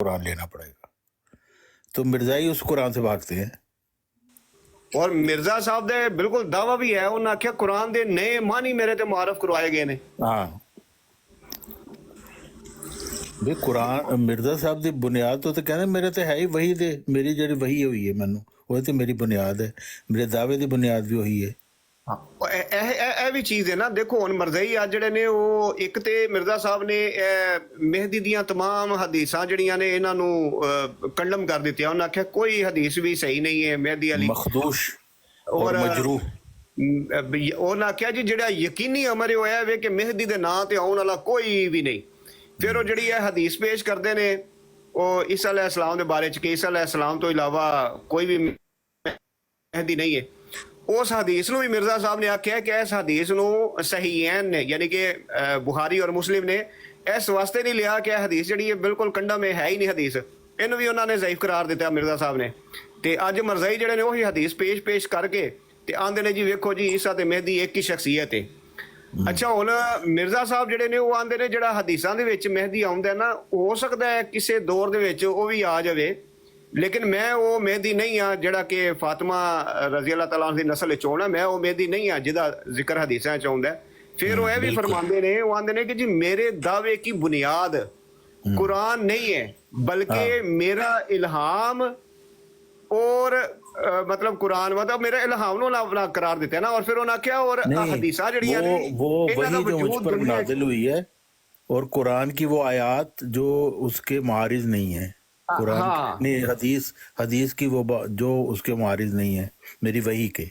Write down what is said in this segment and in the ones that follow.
कुरान लेना पड़ेगा। तो मिर्जाई उस कुरान से भागते हैं। और मिर्जा साहब दे बिल्कुल दावा भी है, उन्हें आख्या कुरान दे नए मानी मेरे ते मुआरफ करवाए गए ने। हाँ भी कुरान मिर्जा साहब ਦੀ ਬੁਨਿਆਦ ਤੋਂ ਤੇ ਕਹਿੰਦੇ ਮੇਰੇ ਤੇ ਹੈ ਹੀ ਵਹੀ ਤੇ ਮੇਰੀ ਜਿਹੜੀ ਵਹੀ ਹੋਈ ਹੈ ਮੈਨੂੰ ਉਹ ਤੇ ਮੇਰੀ ਬੁਨਿਆਦ ਹੈ, ਮੇਰੇ ਦਾਅਵੇ ਦੀ ਬੁਨਿਆਦ ਵੀ ਉਹੀ ਹੈ। ਇਹ ਵੀ ਚੀਜ਼ ਹੈ ਨਾ, ਦੇਖੋ ਹੁਣ ਮਰਜ਼ਈ ਆ ਜਿਹੜੇ ਨੇ ਉਹ ਇੱਕ ਤੇ ਮਿਰਜ਼ਾ ਸਾਹਿਬ ਨੇ ਮਹਿਦੀ ਦੀਆਂ तमाम ਹਦੀਸਾਂ ਜਿਹੜੀਆਂ ਨੇ ਇਹਨਾਂ ਨੂੰ ਕੰਡਮ ਕਰ ਦਿੱਤੀਆਂ। ਉਹਨਾਂ ਆਖਿਆ ਕੋਈ ਹਦੀਸ ਵੀ ਸਹੀ ਨਹੀਂ ਹੈ ਮਹਿਦੀ ਵਾਲੀ, ਮਖਦੂਸ਼ ਔਰ ਮਜਰੂਹ। ਉਹਨਾਂ ਆਖਿਆ ਜੀ ਜਿਹੜਾ ਯਕੀਨੀ ਅਮਰ ਹੋਇਆ ਵੇ ਕਿ ਮਹਿਦੀ ਦੇ ਨਾਂ ਤੇ ਆਉਣ ਵਾਲਾ ਕੋਈ ਵੀ ਨਹੀਂ। ਫਿਰ ਉਹ ਜਿਹੜੀ ਇਹ ਹਦੀਸ ਪੇਸ਼ ਕਰਦੇ ਨੇ ਉਹ ਈਸਾ ਅਲੈਹਿਸਲਾਮ ਦੇ ਬਾਰੇ ਚ ਕਿ ਈਸਾ ਅਲੈਹਿਸਲਾਮ ਤੋਂ ਇਲਾਵਾ ਕੋਈ ਵੀ ਮਹਿਦੀ ਨਹੀਂ ਹੈ। ਉਸ ਹਦੀਸ ਨੂੰ ਵੀ ਮਿਰਜ਼ਾ ਸਾਹਿਬ ਨੇ ਆਖਿਆ ਕਿ ਇਸ ਹਦੀਸ ਨੂੰ ਸਹੀਹੈਨ ਨੇ ਯਾਨੀ ਕਿ ਬੁਖਾਰੀ ਔਰ ਮੁਸਲਿਮ ਨੇ ਇਸ ਵਾਸਤੇ ਨਹੀਂ ਲਿਆ ਕਿ ਇਹ ਹਦੀਸ ਜਿਹੜੀ ਹੈ ਬਿਲਕੁਲ ਕੰਡਮ ਹੈ ਹੀ ਨਹੀਂ ਹਦੀਸ, ਇਹਨੂੰ ਵੀ ਉਹਨਾਂ ਨੇ ਜ਼ਈਫ ਕਰਾਰ ਦਿੱਤਾ ਮਿਰਜ਼ਾ ਸਾਹਿਬ ਨੇ। ਤੇ ਅੱਜ ਮਰਜ਼ਈ ਜਿਹੜੇ ਨੇ ਉਹੀ ਹਦੀਸ ਪੇਸ਼ ਕਰਕੇ ਤੇ ਆਂਦੇ ਨੇ ਜੀ ਵੇਖੋ ਜੀ ਈਸਾ ਤੇ ਮਹਿਦੀ ਇੱਕ ਹੀ ਸ਼ਖਸੀਅਤ ਹੈ। ਅੱਛਾ ਹੁਣ ਮਿਰਜ਼ਾ ਸਾਹਿਬ ਜਿਹੜੇ ਨੇ ਉਹ ਆਂਦੇ ਨੇ ਜਿਹੜਾ ਹਦੀਸਾਂ ਦੇ ਵਿੱਚ ਮਹਿਦੀ ਆਉਂਦਾ ਨਾ ਹੋ ਸਕਦਾ ਹੈ ਕਿਸੇ ਦੌਰ ਦੇ ਵਿੱਚ ਉਹ ਵੀ ਆ ਜਾਵੇ, ਲੇਕਿਨ ਮੈਂ ਉਹ ਮਹਿਦੀ ਨਹੀਂ ਆ ਜਿਹੜਾ ਕਿ ਫਾਤਿਮਾ ਰਜ਼ੀ ਅੱਲਾਹ ਤਾਲਾ ਦੀ ਨਸਲ ਵਿੱਚ ਆਉਣਾ, ਮੈਂ ਉਹ ਮਹਿਦੀ ਨਹੀਂ ਆ ਜਿਹਦਾ ਜ਼ਿਕਰ ਹਦੀਸਾਂ 'ਚ ਆਉਂਦਾ। ਫਿਰ ਉਹ ਇਹ ਵੀ ਫਰਮਾਉਂਦੇ ਨੇ, ਉਹ ਆਂਦੇ ਨੇ ਕਿ ਜੀ ਮੇਰੇ ਦਾਅਵੇ की बुनियाद कुरान नहीं है बल्कि मेरा इल्हाम और मतलब कुरान मतलब मेरा इल्हाम नो अपना करार देते हैं ना। और फिर उन्होंने क्या और हदीसा जड़ियां ने वो वही जो मुझ पर नाजिल हुई है और कुरान की वो आयत जो उसके मारिज नहीं है, कुरान नहीं हदीस की वो जो उसके मारिज नहीं है मेरी वही के,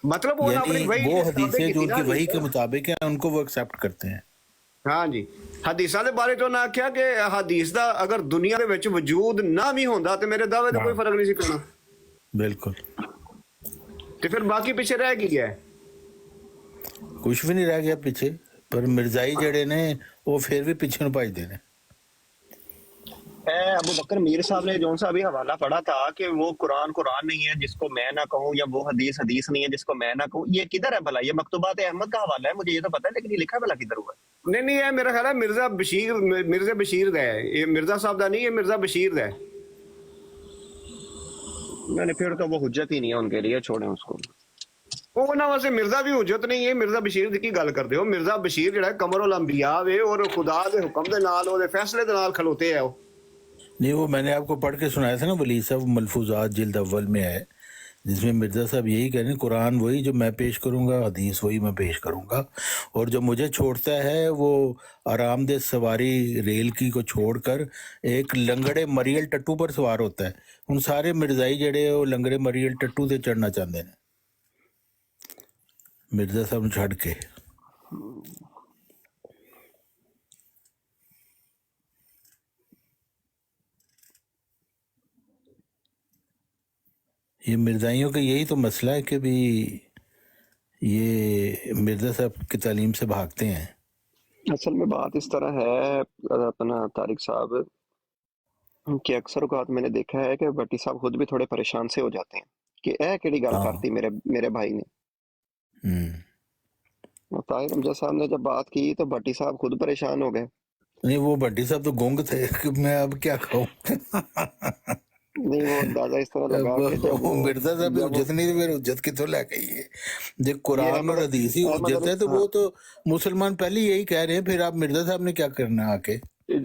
मतलब वो हदीसें जो उनकी वही के मुताबिक है उनको वो एक्सेप्ट करते हैं। हाँ जी हदीसां दे बारे तो ना आख्या कि हदीस दा अगर दुनिया दे विच वजूद ना भी होंदा ते मेरे दावे दा कोई फर्क नहीं सी पैना। बिल्कुल। ते फिर बाकी पीछे रह गया है, कुछ भी नहीं रह गया पीछे, पर मिर्जाई जड़े ने वो फिर भी पीछे नु भजदे ने। अबू बकर मीर साहब ने जो सा अभी हवाला पढ़ा था कि वो कुरान नहीं है जिसको मैं ना कहूँ, या वो हदीस नहीं है जिसको मैं ना कहूँ, ये किधर है भला? ये मकतूबात अहमद का हवाला है, मुझे ये तो पता है, लेकिन ये लिखा है भला किधर हुआ? नहीं ये मेरा ख्याल है मिर्जा बशीर दा है, ये मिर्जा साहब दा नहीं, ये मिर्जा बशीर दा है। मैंने फिर तो वो हुज्जत ही नहीं है उनके लिए, छोड़े उसको। ਉਹ ਨਾ ਵੈਸੇ ਮਿਰਜ਼ਾ ਵੀ ਹੁਜਤ ਨਹੀਂ ਹੈ, ਮਿਰਜ਼ਾ ਬਸ਼ੀਰ ਦੀ ਕੀ ਗੱਲ ਕਰਦੇ ਹੋ? ਮਿਰਜ਼ਾ ਬਸ਼ੀਰ ਜਿਹੜਾ ਕਮਰੁਲ ਅੰਬਿਆ ਵੇ और खुदा ਦੇ ਹੁਕਮ ਦੇ ਨਾਲ ਉਹਦੇ ਫੈਸਲੇ ਦੇ ਨਾਲ ਖਲੋਤੇ ਆ ਉਹ। नहीं वो मैंने आपको पढ़ के सुनाया था ना, वली साहब मलफूजात जिल्द अव्वल में है, जिसमें मिर्ज़ा साहब यही कह रहे हैं कुरान वही जो मैं पेश करूँगा, हदीस वही मैं पेश करूँगा, और जो मुझे छोड़ता है वो आरामदेह सवारी रेल की को छोड़कर एक लंगड़े मरियल टट्टू पर सवार होता है। उन सारे मिर्ज़ाई जड़े वो लंगड़े मरियल टट्टू से चढ़ना चाहते हैं मिर्ज़ा साहब छड़ के। ये मिर्ज़ाइयों का यही तो मसला है कि भी ये मिर्ज़ा साहब की तालीम से भागते हैं। असल में बात इस तरह है अपना तारिक साहब कि अक्सर औकात मैंने देखा है कि भट्टी साहब खुद भी थोड़े परेशान से हो जाते हैं कि ए केड़ी गल करती मेरे भाई ने। ताहिर हमजा साहब ने जब बात की तो भट्टी साहब खुद परेशान हो गए। नहीं वो भट्टी साहब तो गुंग थे कि मैं अब क्या कहूँ। नहीं वो अंदाजा इस तरह लगा वो मिर्जा साहब जितनी मेरे उज्जत की तो लग गई है, जो कुरान और हदीस ही उज्जत है तो वो तो मुसलमान पहले यही कह रहे हैं, फिर आप मिर्जा साहब ने क्या करना है आके?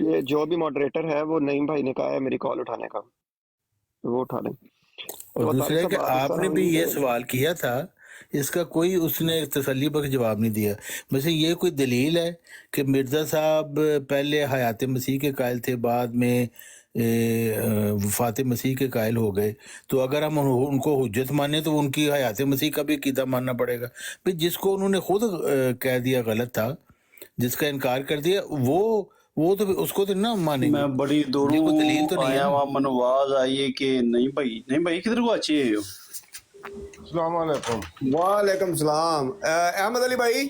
ये जो भी मॉडरेटर है वो नईम भाई ने कहा है मेरी कॉल उठाने का, वो उठा लें। और दूसरे कि आपने भी ये सवाल किया था, इसका कोई उसने तसल्ली बख्श जवाब नहीं दिया। वैसे ये कोई दलील है कि मिर्जा साहब पहले हयात मसीह के कायल थे, बाद में वफात मसीह के कायल हो गए, तो अगर हम उनको हुज्जत माने तो उनकी हयात मसीह का भी अकीदा मानना पड़ेगा। फिर जिसको उन्होंने खुद कह दिया गलत था, जिसका इनकार कर दिया, वो तो उसको तो ना मानेंगे। मैं बड़ी दूरों दलील तो आया वहाँ मनवाज आई है कि नहीं भाई किधर को अच्छी है? अस्सलाम वालेकुम। वालेकुम सलाम। अहमद अली भाई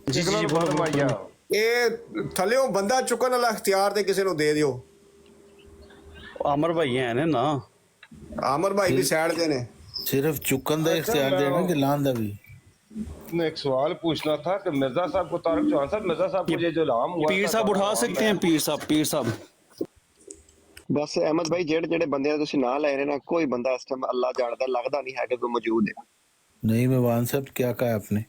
जी बोलो भैया। ਇਹ ਥੱਲਿਓਂ ਬੰਦਾ ਚੁੱਕਣ ਵਾਲਾ ਇਖਤਿਆਰ ਤੇ ਕਿਸੇ ਨੂੰ ਦੇ ਦਿਓ। अमर भाई है ने ना, ਆਮਰ ਭਾਈ ਵੀ ਸਾਈਡ ਤੇ ਨੇ। सिर्फ चुकन का इख्तियार देना कि लान दा भी। मैं एक सवाल पूछना था कि मिर्जा साहब को तारिक चौहान साहब, मिर्जा साहब को ये जो इल्हाम हुआ पीर साहब उठा सकते हैं? पीर साहब ਬਸ ਅਹਿਮਦ ਭਾਈ ਜਿਹੜੇ ਬੰਦਿਆਂ ਦੇ ਤੁਸੀਂ ਨਾਂ ਲੈ ਰਹੇ ਨਾ, ਕੋਈ ਬੰਦਾ ਇਸ ਟਾਈਮ ਅੱਲਾ ਜਾਣਦਾ ਲੱਗਦਾ ਨਹੀਂ ਹੈ ਕਿ ਕੋਈ ਮੌਜੂਦ ਹੈ। नहीं मेवान साहब क्या कहा आपने?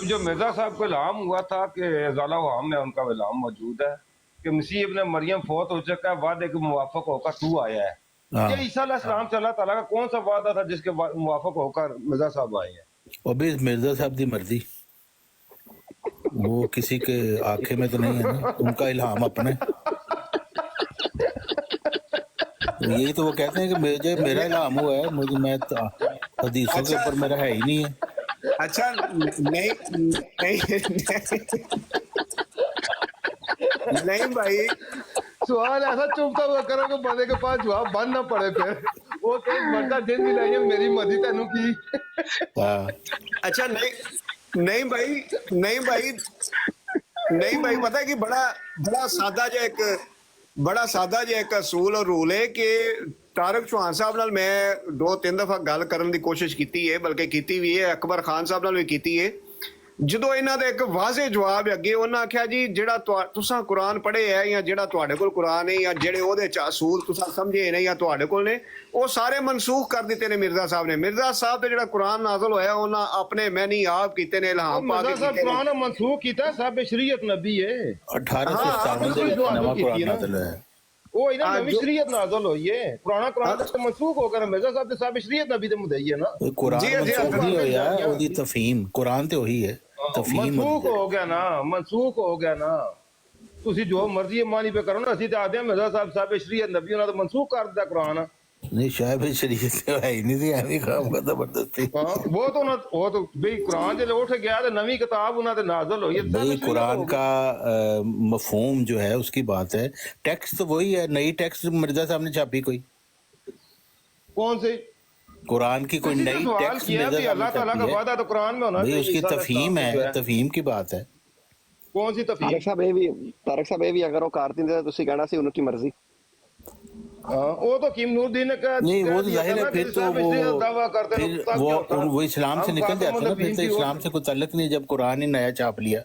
जो मिर्जा साहब को इल्हाम हुआ था कि ज़ाला वाम में उनका इल्हाम मौजूद है कि मसीह इब्न मरियम फौत हो चुका है, वादे के मुवाफक होकर तू आया है। हाँ। ये ईसा अलैहिस्सलाम से अल्लाह ताला का कौन सा वादा था जिसके मुवाफक होकर मिर्जा साहब आए हैं? और भी मिर्जा साहब की मर्जी, वो किसी के आंखें में तो नहीं है ना, उनका इल्हाम अपना है। यही तो वो कहते हैं कि मुझे मेरा इल्हाम हुआ है, मुझे मैं हदीसों के ऊपर मेरा है ही नहीं है। अच्छा नहीं नहीं भाई, सवाल ऐसा चुपता हुआ करो कि बंदे के पास जवाब बन ना पड़े, फिर वो कहीं मरता दिन भी नहीं है मेरी मर्जी तेनू की। हाँ अच्छा नहीं भाई, नहीं भाई, नहीं भाई, पता है कि बड़ा सादा ਜਿਹਾ ਇੱਕ ਅਸੂਲ ਔਰ ਰੂਲ ਹੈ ਕਿ ਤਾਰਿਕ ਚੌਹਾਨ ਸਾਹਿਬ ਨਾਲ ਮੈਂ 2-3 ਦਫਾ ਗੱਲ ਕਰਨ ਦੀ ਕੋਸ਼ਿਸ਼ ਕੀਤੀ ਹੈ, ਬਲਕਿ ਕੀਤੀ ਵੀ ਹੈ, ਅਕਬਰ ਖਾਨ ਸਾਹਿਬ ਨਾਲ ਵੀ ਕੀਤੀ ਹੈ। ਜਦੋਂ ਇਹਨਾਂ ਦਾ ਇੱਕ ਵਾਜ਼ੇ ਜਵਾਬ ਅੱਗੇ ਉਹਨਾਂ ਆਖਿਆ ਜੀ ਜਿਹੜਾ ਤੁਸੀਂ ਕੁਰਾਨ ਪੜ੍ਹੇ ਹੈ ਜਾਂ ਜਿਹੜਾ ਤੁਹਾਡੇ ਕੋਲ ਕੁਰਾਨ ਹੈ ਜਾਂ ਜਿਹੜੇ ਉਹਦੇ ਚ ਅਸੂਲ ਤੁਸੀਂ ਸਮਝੇ ਨੇ ਜਾਂ ਤੁਹਾਡੇ ਕੋਲ ਨੇ, ਉਹ ਸਾਰੇ ਮਨਸੂਖ ਕਰ ਦਿੱਤੇ ਨੇ ਮਿਰਜ਼ਾ ਸਾਹਿਬ ਨੇ। ਮਿਰਜ਼ਾ ਸਾਹਿਬ ਤੇ ਜਿਹੜਾ ਕੁਰਾਨ ਨਾਜ਼ਲ ਹੋਇਆ ਉਹਨਾਂ ਆਪਣੇ ਮੈਨੀ ਆਪ ਕੀਤੇ ਨੇ, ਇਲਹਾਮ ਪਾ ਕੇ ਕੀਤੇ ਨੇ। कुरान मनसूख किया साहब शरीयत नबी है 1857 ਦੇ ਵਿੱਚ ਨਵਾਂ ਕੁਰਾਨ ਨਾਜ਼ਲ ਹੋਇਆ ਹੈ। वो इन्हें नवी शरीयत नाज़िल हुई है, पुराना कुरान तो मनसूख होकर मिर्जा साहब साहब शरीयत नबी दे मुदई है ना। कुरान मनसूख नहीं होया, ਉਹਦੀ ਤਫਹੀਮ ਕੁਰਾਨ ਤੇ ਉਹੀ ਹੈ, ਤਫਹੀਮ मनसूख हो गया ना, मनसूख हो गया ना। ਤੁਸੀਂ ਜੋ ਮਰਜ਼ੀ ਮਾਨੀ ਪੇ ਕਰੋ ਨਾ, ਅਸੀਂ ਤਾਂ ਆਦੇ ਹਾਂ ਮਿਰਜ਼ਾ ਸਾਹਿਬ ਸ਼ਰੀਅਤ ਨਬੀ ਉਹਨਾਂ ਦਾ ਮਨਸੂਖ ਕਰ ਦਿੱਤਾ ਕੁਰਾਨ। नहीं शायद शरीयत से है ही नहीं थी, ऐਵੇਂ काम का जबरदस्ती। वो तो भाई कुरान जब उठ गया तो नवी किताब उन्होंने ते नाज़िल हुई है। भाई कुरान का मफहूम जो है उसकी बात है, टेक्स्ट तो वही है, नई टेक्स्ट मिर्जा साहब ने छापी कोई? कौन से कुरान की कोई नई टेक्स्ट मिर्जा साहब अल्लाह ने ताला का छापी है? वादा तो कुरान में होना भाई चाहिए। उसकी ईसा तफहीम अलैहिस्सलाम है, तफहीम की बात है। कौन सी तफहीम? ਤਾਰਿਕ ਸਾਹਿਬ ਇਹ ਵੀ ਅਗਰ ਉਹ ਕਰ ਦਿੰਦੇ ਤਾਂ ਤੁਸੀਂ ਕਹਿਣਾ ਸੀ ਉਹਨਾਂ ਦੀ ਮਰਜ਼ੀ। वो तो कीम नूरुद्दीन ने कहा नहीं वो तो जाहिर है, फिर तो वो इस्लाम से निकल जाते ना, फिर तो इस्लाम से कोई ताल्लुक नहीं, जब कुरान ही नया छाप लिया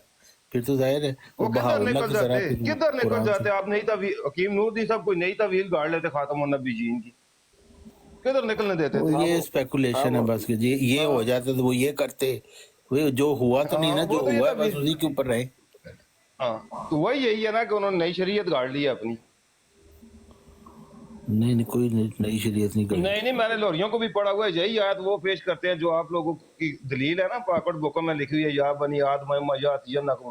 फिर तो जाहिर है वो वो किधर बहावलना निकल की तरह जाते, किधर निकल जाते आप? नई तवील हकीम नूरुद्दीन साहब कोई नई तवील गाड़ लेते खातमुन नबीयीन की, किधर निकलने देते थे? ये स्पेकुलेशन है बस कि ये हो जाता तो वो ये करते, वो जो हुआ तो नहीं ना, जो हुआ है बस उसी के ऊपर रहे। हाँ तो वही यही है ना कि उन्होंने नई शरीयत गाड़ ली है अपनी। नहीं कोई नई शरीयत नहीं करनी। नहीं मैंने लोरियों को भी पढ़ा हुआ है, यही आयत वो पेश करते हैं जो आप लोगों की दलील है ना पाकट बुकों में लिखी हुई है, या बनी आदम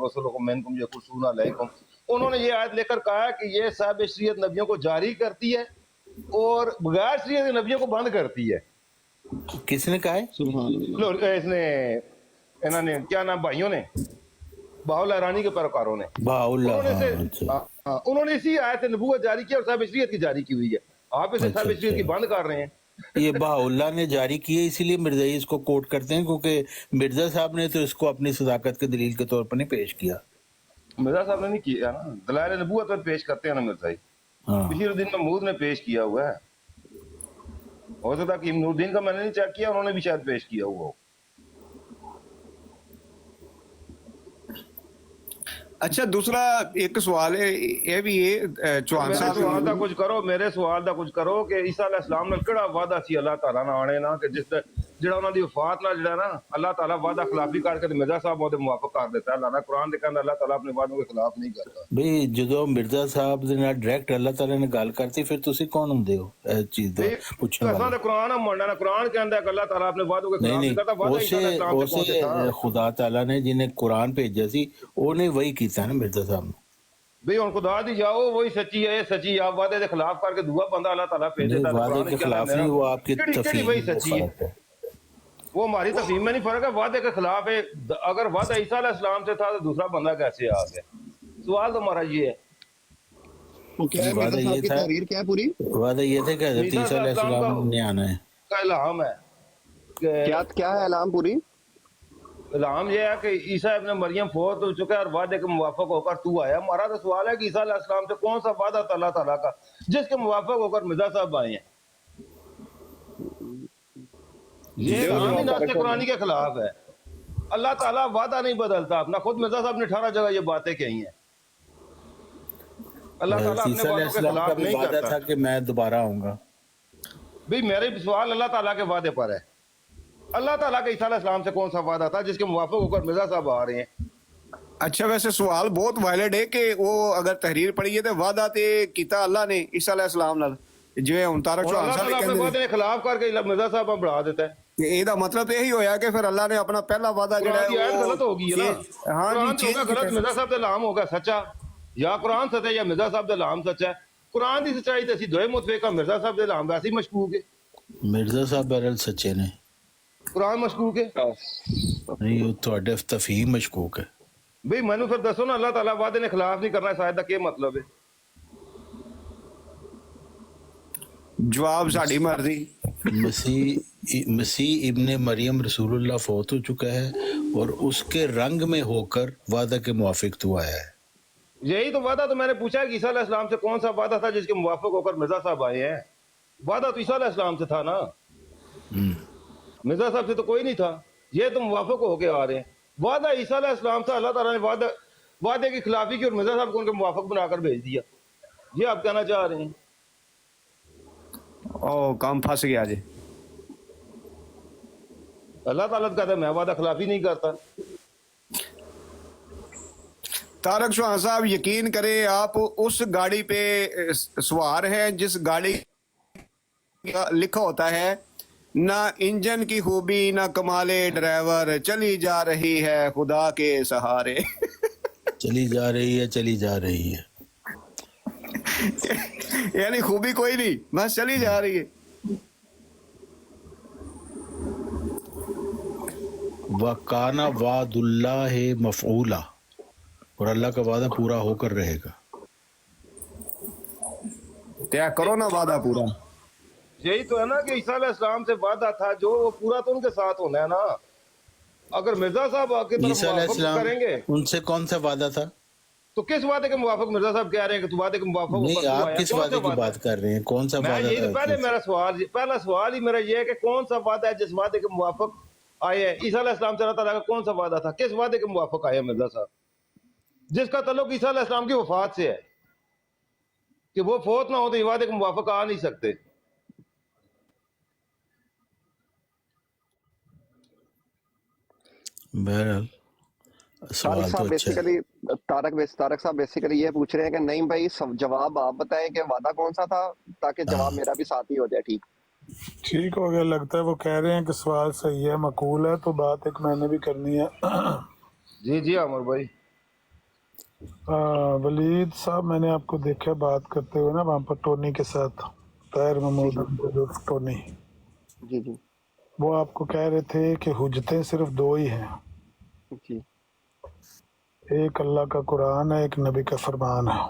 रसूलुकुम मिनकुम यकुसूना अलैकुम। उन्होंने ये आयत लेकर कहा कि ये साहब शरीयत नबियों को जारी करती है और बगैर शरीयत नबियों को बंद करती है। किसने कहा है? इसने इन्होंने क्या नाम भाइयों ने, बाहुल ईरानी के पैरोकारों ने, बाहुल्लाह, उन्होंने अच्छा। उन्होंने इसी आयत नबूवत जारी की और साहब शरीयत की जारी की हुई है। आप इसे साहब शरीयत की बंद कर रहे हैं। ये बाहुल्लाह ने जारी की है, इसीलिए मिर्जाई इसको कोट करते हैं, क्योंकि मिर्जा साहब ने तो इसको अपनी सदाकत के दलील के तौर पर नहीं पेश किया। मिर्जा साहब ने नहीं किया ना, दलाइल नबूवत में पेश करते हैं ना मिर्जाई। हाँ बशीरुद्दीन महमूद ने पेश किया हुआ है, हो सकता है कि नूरुद्दीन का मैंने नहीं चेक किया, उन्होंने भी शायद पेश किया हुआ हो। अच्छा दूसरा एक सवाल है, ये भी है चौहान मेरे साहब सवाल दा कुछ करो, मेरे सवाल दा कुछ करो कि ईसा अलैहिस्सलाम ने किहड़ा वादा सी अल्लाह ताला नाल आने ना, कि जिस ਜਿਹੜਾ ਉਹਨਾਂ ਦੀ ਵਫਾਤ ਨਾਲ ਜਿਹੜਾ ਨਾ ਅੱਲਾਹ ਤਾਲਾ ਵਾਦਾ ਖਿਲਾਫੀ ਕਰਕੇ ਤੇ ਮਿਰਜ਼ਾ ਸਾਹਿਬ ਉਹਦੇ ਮੁਆਫਕ ਕਰ ਦਿੱਤਾ। ਅੱਲਾਹ ਨਾ ਕੁਰਾਨ ਦੇ ਕਹਿੰਦਾ ਅੱਲਾਹ ਤਾਲਾ ਆਪਣੇ ਵਾਅਦਿਆਂ ਦੇ ਖਿਲਾਫ ਨਹੀਂ ਕਰਦਾ। ਬਈ ਜਦੋਂ ਮਿਰਜ਼ਾ ਸਾਹਿਬ ਦੇ ਨਾਲ ਡਾਇਰੈਕਟ ਅੱਲਾਹ ਤਾਲਾ ਨੇ ਗੱਲ ਕਰਤੀ, ਫਿਰ ਤੁਸੀਂ ਕੌਣ ਹੁੰਦੇ ਹੋ ਇਸ ਚੀਜ਼ ਦਾ ਪੁੱਛਣ ਅਸਾਂ ਵਾਲੇ? ਤਾਂ ਕੁਰਾਨ ਆ ਮੰਨਣਾ ਨਾ, ਕੁਰਾਨ ਕਹਿੰਦਾ ਕਿ ਅੱਲਾਹ ਤਾਲਾ ਆਪਣੇ ਵਾਅਦਿਆਂ ਦੇ नहीं ਖਿਲਾਫ ਨਹੀਂ नहीं ਕਰਦਾ। ਵਾਅਦਾ ਈਸਾ अलैहिस्सलाम से उसे पहुंचे खुदा ताला ने जिन्हें कुरान भेजा सी ਉਹਨੇ वही ਕੀਤਾ ਨਾ मिर्जा साहब ने। भाई ਹੁਣ खुदा दी जाओ वही सच्ची है, ये सच्ची आप वादे के खिलाफ करके दूसरा बंदा अल्लाह ताला भेज नहीं, देता है। वादे के खिलाफ नहीं, वो आपकी वही तफहीम सच्ची में है, फर्क है। वो हमारी तफहीम में नहीं फर्क है, वादे के खिलाफ है। अगर वादा ईसा अलैहिस्सलाम से था तो दूसरा बंदा कैसे आ गया? सवाल तो हमारा ये है। वादा ये था, क्या है पूरी? वादा ये था कि हज़रत ईसा अलैहिस्सलाम ने आना है। का इल्हाम है कि क्या है इल्हाम पूरी? इल्हाम ये है कि ईसा इब्न मरियम फौत हो चुका है और वादे के मुवाफक होकर तू आया। हमारा तो सवाल है कि ईसा अलैहिस्सलाम से कौन सा वादा था अल्लाह ताला का जिसके मुवाफक होकर मिर्जा साहब आए हैं? ये आम ही नास्ते कुरानी के खिलाफ है। अल्लाह ताला वादा नहीं बदलता अपना, खुद मिर्जा साहब ने 18 जगह ये बातें कही हैं। اللہ تعالیٰ حضرت اپنے عیسیٰ علیہ وعدوں کے السلام کا خلاف بھی نہیں وعدہ کرتا. تھا کہ میں دوبارہ آؤں گا. بھئی میرے سوال اللہ تعالیٰ کے وعدے پر ہے. اللہ تعالیٰ کے عیسیٰ علیہ السلام سے کون سا وعدہ تھا جس کے موافق ہو کر مرزا صاحب آ رہے ہیں؟ اچھا ویسے سوال بہت وائلڈ ہے کہ وہ اگر تحریر پڑھی ہے تو وعدہ تے کیتا اللہ نے عیسیٰ علیہ السلام نال جویں ہن تارک اور چوہان اللہ صاحب تعالیٰ اپنے کہندے وعدے کے خلاف کر کے مرزا صاحب کو بڑھا دیتا ہے. یہ دا مطلب یہی ہویا کہ پھر اللہ نے اپنا پہلا وعدہ جڑا قرآن کی آیت ہے غلط ہوگی ہے نا. ہاں قرآن جی تو ہوگا غلط، مرزا صاحب دا لام ہوگا سچا، یا قرآن سچا ہے یا مرزا صاحب دا لام سچا ہے. قرآن دی سچائی تے اسی دوئے متفق ہاں، مرزا صاحب دے لام ویسے ہی مشکوک ہے. مرزا صاحب بہرحال سچے نے قرآن مشکوک ہے. نہیں، وہ تواڈے تفہیم مشکوک ہے. بھئی مینوں پھر دسو نا، اللہ تعالیٰ وعدے نے خلاف نہیں کرنا، شاید دا کیا مطلب ہے؟ جواب ساڈی مرضی. مسیح ابن مریم رسول اللہ فوت ہو چکا ہے اور اس کے رنگ میں ہو کر وعدہ کے موافق تو آیا ہے. یہی تو وعدہ تو میں نے پوچھا ہے کہ عیسیٰ علیہ السلام سے کون سا وعدہ تھا جس کے موافق ہو کر مرزا صاحب آئے ہیں. وعدہ تو عیسیٰ علیہ السلام سے تھا نا، مرزا صاحب سے تو کوئی نہیں تھا. یہ تو موافق ہو کے آ رہے ہیں. وعدہ عیسیٰ علیہ السلام سے اللہ تعالیٰ نے وعدے کی خلافی کی اور مرزا صاحب کو ان کے موافق بنا کر بھیج دیا. یہ آپ کہنا چاہ رہے ہیں؟ او کام پھنس گیا جی. اللہ تعالیٰ کہتا ہے میں وعدہ خلافی نہیں کرتا. طارق چوہان صاحب یقین کریں آپ اس گاڑی پہ سوار ہیں جس گاڑی کا لکھا ہوتا ہے نہ انجن کی خوبی نہ کمال ڈرائیور، چلی جا رہی ہے خدا کے سہارے. چلی جا رہی ہے، چلی جا رہی ہے. یعنی خوبی کوئی نہیں، بس چلی جا رہی ہے. وَكَانَ وعد اللہ مفعولا، اور اللہ کا وعدہ پورا ہو کر رہے گا. طے کرو نا وعدہ پورا. یہی تو ہے نا کہ عیسیٰ علیہ السلام سے وعدہ تھا جو وہ پورا تو ان کے ساتھ ہونا ہے نا. اگر مرزا صاحب آ کے طرف عیسیٰ علیہ موافق السلام کریں گے ان سے کون سا وعدہ تھا؟ تو کس وعدے کے موافق مرزا صاحب کہہ رہے ہیں کہ تو وعدے کے موافق ہو نہیں، کر تو آپ آیا؟ کس کون وعدے سا کی وعدہ بات کر رہے ہیں؟ کون سا میں وعدہ یہی تو تھا؟ پہلا سوال ہی میرا یہ ہے کہ کون سا وعدہ ہے جس وعدے کے موافق آئے ہیں؟ عیسیٰ علیہ السلام سے اللہ تعالیٰ کا کون سا وعدہ تھا؟ کس وعدے کے موافق آئے ہیں مرزا صاحب جس کا تعلق عیسیٰ علیہ السلام کی وفات سے ہے کہ وہ فوت نہ ہو تو یہ وعدے کے موافق آ نہیں سکتے؟ بہرحال سوال طارق تو صاحب اچھا ہے. بیسیکلی طارق صاحب بیسیکلی یہ پوچھ رہے ہیں کہ نہیں بھائی جواب آپ بتائیں کہ وعدہ کون سا تھا تاکہ جواب میرا بھی ساتھ ہی ہو جائے. ٹھیک ہو گیا. لگتا ہے وہ کہہ رہے ہیں کہ سوال صحیح ہے، مقبول ہے، تو بات ایک میں نے بھی کرنی ہے. جی عمر بھائی. ولید صاحب، میں نے آپ کو دیکھا بات کرتے ہوئے نا وہاں پر ٹونی کے ساتھ، طاہر محمود ٹونی، جی جی وہ آپ کو کہہ رہے تھے کہ حجتیں صرف دو ہی ہیں، جی ایک اللہ کا قرآن ہے، ایک نبی کا فرمان ہے.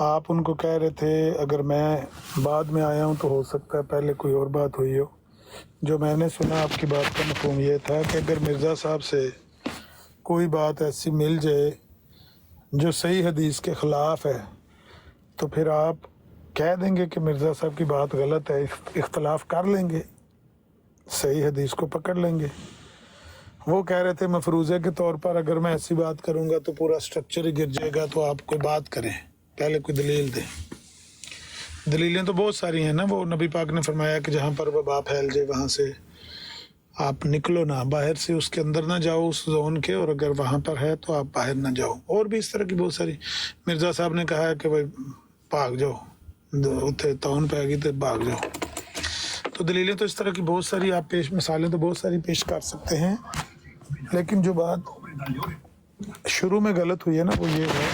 آپ ان کو کہہ رہے تھے اگر میں بعد میں آیا ہوں تو ہو سکتا ہے پہلے کوئی اور بات ہوئی ہو. جو میں نے سنا آپ کی بات کا مفہوم یہ تھا کہ اگر مرزا صاحب سے کوئی بات ایسی مل جائے جو صحیح حدیث کے خلاف ہے تو پھر آپ کہہ دیں گے کہ مرزا صاحب کی بات غلط ہے، اختلاف کر لیں گے، صحیح حدیث کو پکڑ لیں گے. وہ کہہ رہے تھے مفروضے کے طور پر اگر میں ایسی بات کروں گا تو پورا سٹرکچر ہی گر جائے گا، تو آپ کوئی بات کریں، پہلے کوئی دلیل دیں. دلیلیں تو بہت ساری ہیں نا. وہ نبی پاک نے فرمایا کہ جہاں پر وبا پھیل جائے وہاں سے آپ نکلو نہ، باہر سے اس کے اندر نہ جاؤ اس زون کے، اور اگر وہاں پر ہے تو آپ باہر نہ جاؤ. اور بھی اس طرح کی بہت ساری. مرزا صاحب نے کہا ہے کہ بھائی بھاگ جاؤ، اتنے تعاون پہ گئی تو بھاگ جاؤ. تو دلیلیں تو اس طرح کی بہت ساری آپ مثالیں تو بہت ساری پیش کر سکتے ہیں. لیکن جو بات شروع میں غلط ہوئی ہے نا وہ یہ ہے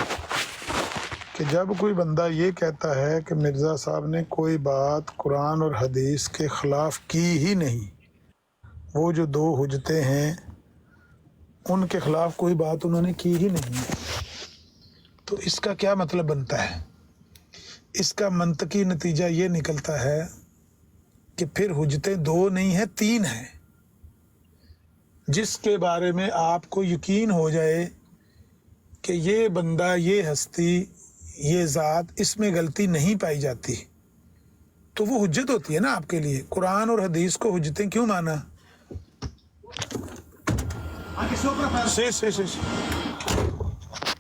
کہ جب کوئی بندہ یہ کہتا ہے کہ مرزا صاحب نے کوئی بات قرآن اور حدیث کے خلاف کی ہی نہیں، وہ جو دو حجتیں ہیں ان کے خلاف کوئی بات انہوں نے کی ہی نہیں، تو اس کا کیا مطلب بنتا ہے؟ اس کا منطقی نتیجہ یہ نکلتا ہے کہ پھر حجتیں دو نہیں ہیں، تین ہیں، جس کے بارے میں آپ کو یقین ہو جائے کہ یہ بندہ، یہ ہستی، یہ ذات، اس میں غلطی نہیں پائی جاتی، تو وہ حجت ہوتی ہے نا آپ کے لیے. قرآن اور حدیث کو حجتیں کیوں مانا؟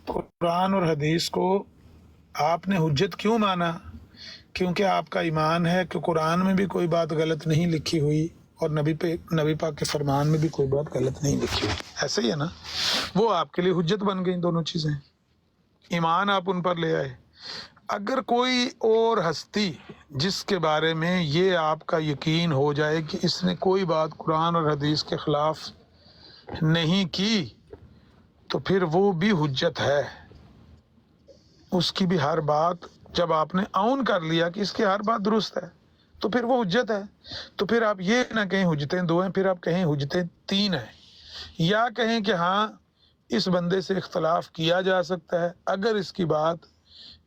قرآن اور حدیث کو आपने हुज्जत क्यों माना? क्योंकि आपका ईमान है कि कुरान में भी कोई बात गलत नहीं लिखी हुई और नबी पाक के फरमान में भी कोई बात गलत नहीं लिखी हुई। ऐसे ही है ना, वो आपके लिए हुज्जत बन गई दोनों चीज़ें। ईमान आप उन पर ले आए। अगर कोई और हस्ती जिसके बारे में ये आपका यकीन हो जाए कि इसने कोई बात कुरान और हदीस के खिलाफ नहीं की, तो फिर वो भी हुज्जत है। उसकी भी हर बात, जब आपने औन कर लिया कि इसकी हर बात दुरुस्त है, तो फिर वो हुज्जत है। तो फिर आप ये ना कहें हुज्जतें 2 हैं, फिर आप कहें हुज्जतें 3 हैं, या कहें कि हाँ इस बंदे से इख्तलाफ किया जा सकता है, अगर इसकी बात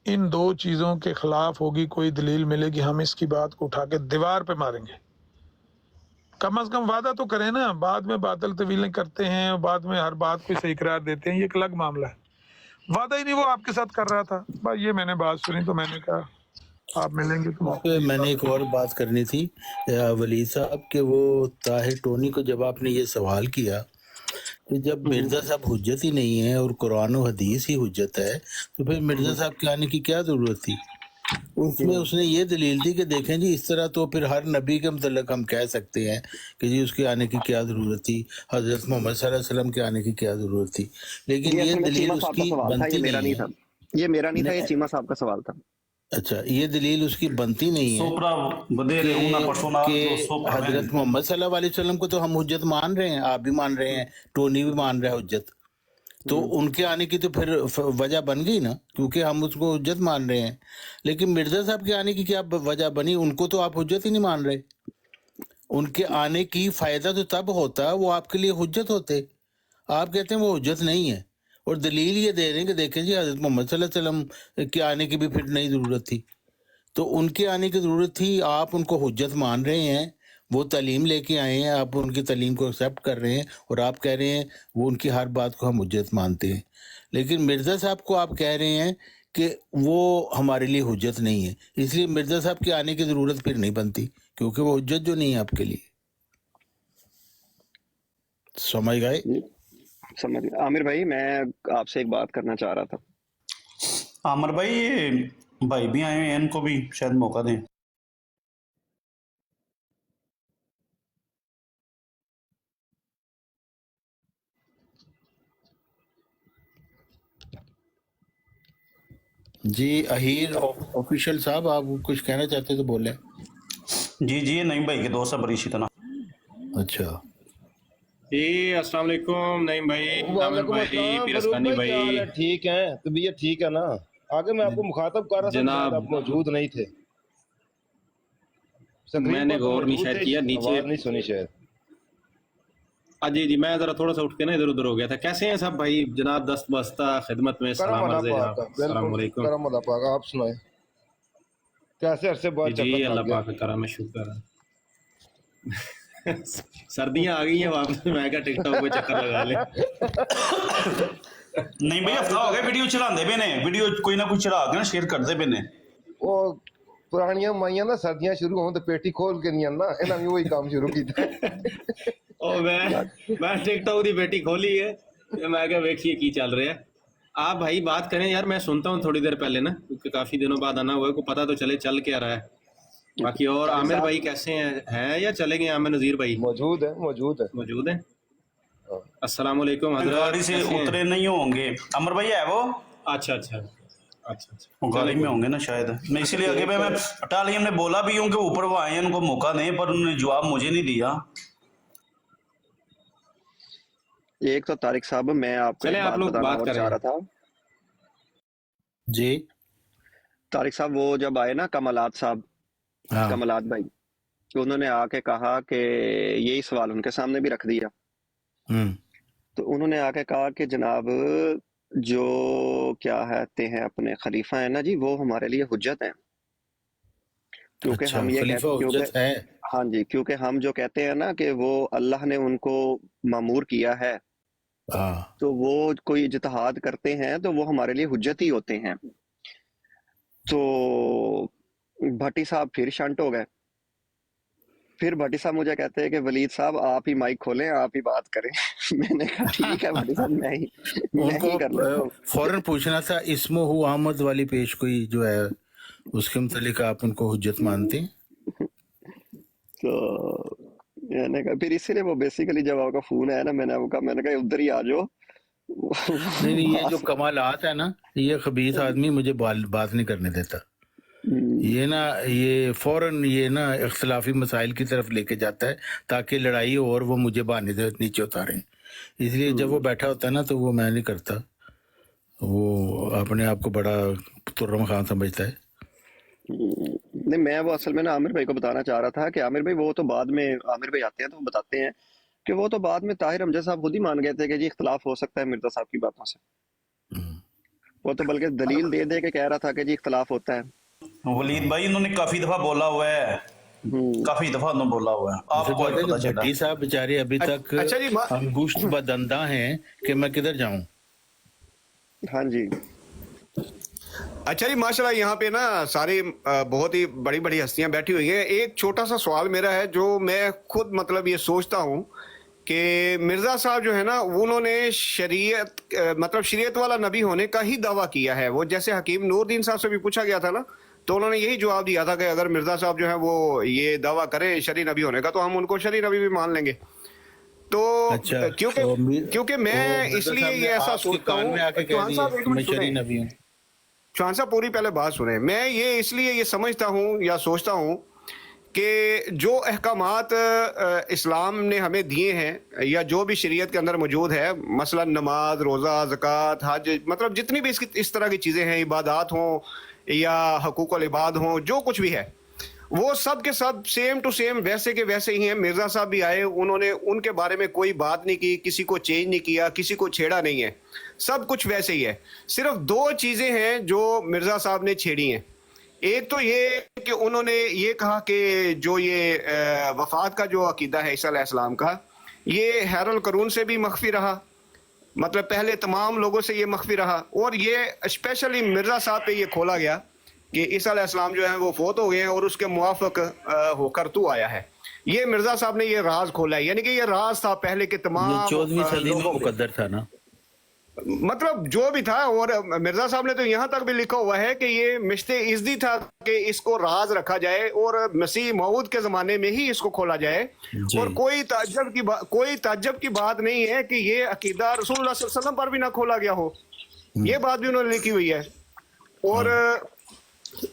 इन 2 चीज़ों के खिलाफ होगी, कोई दलील मिलेगी, हम इसकी बात को उठा के दीवार पे मारेंगे। कम अज कम वादा तो करें ना। बाद में बातल तवीलें करते हैं और बाद में हर बात को सही करार देते हैं, ये एक अलग मामला है। वादा ही नहीं वो आपके साथ कर रहा था। भाई ये मैंने बात सुनी तो मैंने कहा आप मिलेंगे तो मैंने एक और बात करनी थी वलीद साहब के, वो ताहिर टोनी को जब आपने ये सवाल किया कि जब मिर्जा साहब हुज्जत ही नहीं है और कुरान और हदीस ही हुज्जत है, तो फिर मिर्जा साहब के आने की क्या जरूरत थी? उसमें उसने ये दलील दी कि देखें जी, इस तरह तो फिर हर नबी के मतलब हम कह सकते हैं कि जी उसके आने की क्या जरूरत थी, हजरत मोहम्मद सल्लल्लाहु अलैहि वसल्लम के आने की क्या जरूरत थी। लेकिन ये दलील उसकी बनती नहीं है। ये मेरा नहीं था, ये चीमा साहब का सवाल था। अच्छा, ये दलील उसकी बनती नहीं है कि हजरत मोहम्मद सल्लल्लाहु अलैहि वसल्लम को तो हम हुज्जत मान रहे हैं, आप भी मान रहे हैं, टोनी भी मान रहा है हुज्जत, तो उनके आने की तो फिर वजह बन गई ना, क्योंकि हम उसको हुज्जत मान रहे हैं। लेकिन मिर्जा साहब के आने की क्या वजह बनी? उनको तो आप हुज्जत ही नहीं मान रहे। उनके आने की फायदा तो तब होता वो आपके लिए हुज्जत होते। आप कहते हैं वो हुज्जत नहीं है, और दलील ये दे रहे हैं कि देखें जी हजरत मोहम्मद सल्लल्लाहु अलैहि वसल्लम के आने की भी फिर नहीं ज़रूरत थी। तो उनके आने की ज़रूरत थी, आप उनको हुज्जत मान रहे हैं, वो तालीम लेके आए हैं, आप उनकी तालीम को एक्सेप्ट कर रहे हैं और आप कह रहे हैं वो उनकी हर बात को हम हुज्जत मानते हैं। लेकिन मिर्ज़ा साहब को आप कह रहे हैं कि वो हमारे लिए हुज्जत नहीं है, इसलिए मिर्ज़ा साहब के आने की ज़रूरत फिर नहीं बनती, क्योंकि वो हुज्जत जो नहीं है आपके लिए। समझ गए? समझ गया। आमिर भाई, मैं आपसे एक बात करना चाह रहा था। आमिर भाई, ये भाई भी आए हैं, इनको भी शायद मौका दें। जी अहीर ऑफिशियल साहब, आप कुछ कहना चाहते तो बोले। जी जी, नहीं भाई के दोस्त है बरीशी तना। अच्छा जी, अस्सलाम वालेकुम नईम भाई, आमिर वालेकुम भाई, अस्सलाम, पिरस्कानी फरूक भाई, क्या हाल भाई। है? ठीक है, तबीयत ठीक है ना? आगे मैं आपको मुखातब कर रहा था, शायद जनाब, आप मौजूद नहीं थे। स्क्रीन मैंने पर तो गौर नहीं मौजूद शायद थे, किया नीचे। आवाज नहीं सुनी शायद। जी जी, मैं जरा थोड़ा सा उठ के ना इधर उधर हो गया था। कैसे हैं सब भाई? जनाब दस्त बस्ता खिदमत में, करम सलाम अल्लाह अर्ज़ है पाक जनाब। का, अस्सलाम बिल्कुल वालेकुम। करम अल्लाह पाक का। आप सुनाए, कैसे अरसे बाद जी चक्कर अल्लाह लग गया? पाक का करम है, शुक्र है। सर्दियां आ गई हैं वापस, मैं क्या टिकटॉक पे चक्कर लगा ले। नहीं भाई, हफ्ता हो गया वीडियो चलाते पे ने, वीडियो कोई ना कोई चला के ना शेयर करते पे ने। वो पुरानियां माइयां ना सर्दियां शुरू हों तो पेटी खोल के नहीं आना, इन्होंने भी वही काम शुरू किया। और मैं टिकटॉक दी बेटी खोली है, ते मैं क्या देखिए की चल रहा है। आप भाई बात करें यार, मैं सुनता हूँ थोड़ी देर पहले ना, क्योंकि काफी दिनों बाद आना हुआ है, को पता तो चले चल क्या रहा है। बाकी और आमिर भाई कैसे हैं या चले गए? आमिर नजीर भाई मौजूद है, मौजूद है। मौजूद हैं? अस्सलाम वालेकुम हजरत, गाड़ी से कैसे हैं? उतरे नहीं होंगे अमर भाई, है वो अच्छा अच्छा अच्छा वो गाड़ी में होंगे ना शायद। मैं इसीलिए आगे मैं अटालियम ने बोला भी हूँ कि ऊपर वो आए हैं, उनको मौका दें, पर उन्होंने जवाब मुझे नहीं दिया। एक तो तारिक साहब, मैं आपको चले एक आप बात लोग बताना बात और करें। चाह रहा था। जी तारिक साहब वो जब आए ना, कमलात साहब, हाँ कमलात भाई, तो उन्होंने आके कहा कि यही सवाल उनके सामने भी रख दिया। तो उन्होंने आके कहा कि जनाब, जो क्या कहते हैं अपने खलीफा है ना जी, वो हमारे लिए हुज्जत हैं, क्योंकि अच्छा, हम ये खलीफा कहते, क्योंकि हुज्जत है। हाँ जी, क्योंकि हम जो कहते हैं ना कि वो अल्लाह ने उनको मामूर किया है, हाँ तो वो कोई इज्तिहाद करते हैं तो वो हमारे लिए हुज्जत ही होते हैं। तो भट्टी साहब फिर शंट हो गए। फिर भट्टी साहब मुझे कहते हैं कि वलीद साहब आप ही माइक खोलें, आप ही बात करें। मैंने कहा ठीक है भट्टी साहब, मैं ही कर लेता हूँ। फौरन पूछना था इसमो हु अहमद वाली पेश कोई जो है उसके मुतालिक आप उनको हुज्जत मानते हैं? तो मैंने कहा फिर इसीलिए वो बेसिकली जब आपका फोन आया ना, मैंने कहा उधर ही आ जाओ। नहीं, ये जो कमालात है ना, ये खबीस आदमी मुझे बात नहीं करने देता। ये ना, ये फौरन ये ना इख्तिलाफी मसाइल की तरफ लेके जाता है ताकि लड़ाई हो और वो मुझे बहाने से नीचे उतारें। इसलिए जब वो बैठा होता है ना तो वो मैं नहीं करता, वो अपने आप को बड़ा तुर्रम खान समझता है। नहीं, मैं वो असल में ना आमिर भाई को बताना चाह रहा था कि आमिर भाई वो तो बाद में आमिर भाई आते हैं तो वो बताते हैं कि वो तो बाद में ताहिर हमजा साहब खुद ही मान गए थे कि जी इख्तलाफ हो सकता है मिर्जा साहब की बातों से। वो तो बल्कि दलील दे दे के कह रहा था कि जी इख्तलाफ होता है। वलीद भाई उन्होंने काफी दफा बोला हुआ है, काफी दफा उन्होंने बोला हुआ है, आपको पता चला। भट्टी साहब बेचारे अभी तक अच्छा जी, अंगुष्ठ बदंदा हैं कि मैं किधर जाऊं। हाँ जी, अच्छा जी, माशाल्लाह यहाँ पे ना सारी बहुत ही बड़ी बड़ी हस्तियां बैठी हुई हैं। एक छोटा सा सवाल मेरा है जो मैं खुद मतलब ये सोचता हूँ कि मिर्जा साहब जो है ना, उन्होंने शरीयत मतलब शरीयत वाला नबी होने का ही दावा किया है। वो जैसे हकीम नूरुद्दीन साहब से भी पूछा गया था ना, तो उन्होंने यही जवाब दिया था कि अगर मिर्जा साहब जो है वो ये दावा करें शरी नबी होने का तो हम उनको शरी नबी भी मान लेंगे। तो अच्छा, क्योंकि मैं इसलिए ये ऐसा सोचता हूँ, चौहान साहब पूरी पहले बात सुने। मैं ये इसलिए ये समझता हूँ या सोचता हूँ कि जो अहकामात इस्लाम ने हमें दिए हैं या जो भी शरीयत के अंदर मौजूद है, मसलन नमाज, रोज़ा, ज़कात, हज, मतलब जितनी भी इस तरह की चीज़ें हैं, इबादत हों या हकूक़ुल इबाद हों, जो कुछ भी है वो सब के सब सेम टू सेम वैसे के वैसे ही हैं। मिर्ज़ा साहब भी आए, उन्होंने उनके बारे में कोई बात नहीं की, किसी को चेंज नहीं किया, किसी को छेड़ा नहीं है, सब कुछ वैसे ही है। सिर्फ दो चीज़ें हैं जो मिर्ज़ा साहब ने छेड़ी हैं। एक तो ये कि उन्होंने ये कहा कि जो ये वफात का जो अकीदा है ईसा अलैहिस्सलाम का, ये हैरुल करून से भी मख्फी रहा, मतलब पहले तमाम लोगों से ये मख्फी रहा, और ये स्पेशली मिर्ज़ा साहब पे ये खोला गया कि ईसा अलैहिस्सलाम जो है वो फोत हो गए हैं और उसके मुआफ़िक होकर तू आया है। ये मिर्ज़ा साहब ने ये राज खोला है, यानी कि ये राज था पहले के तमाम 14वीं सदी में मुकद्दर था ना, मतलब जो भी था। और मिर्जा साहब ने तो यहाँ तक भी लिखा हुआ है कि ये मिश्ते इज़्दी था कि इसको राज रखा जाए और मसीह मऊद के ज़माने में ही इसको खोला जाए। और कोई ताज्जुब की बात नहीं है कि ये अकीदा रसूलुल्लाह सल्लल्लाहु अलैहि वसल्लम पर भी ना खोला गया हो, ये बात भी उन्होंने लिखी हुई है। और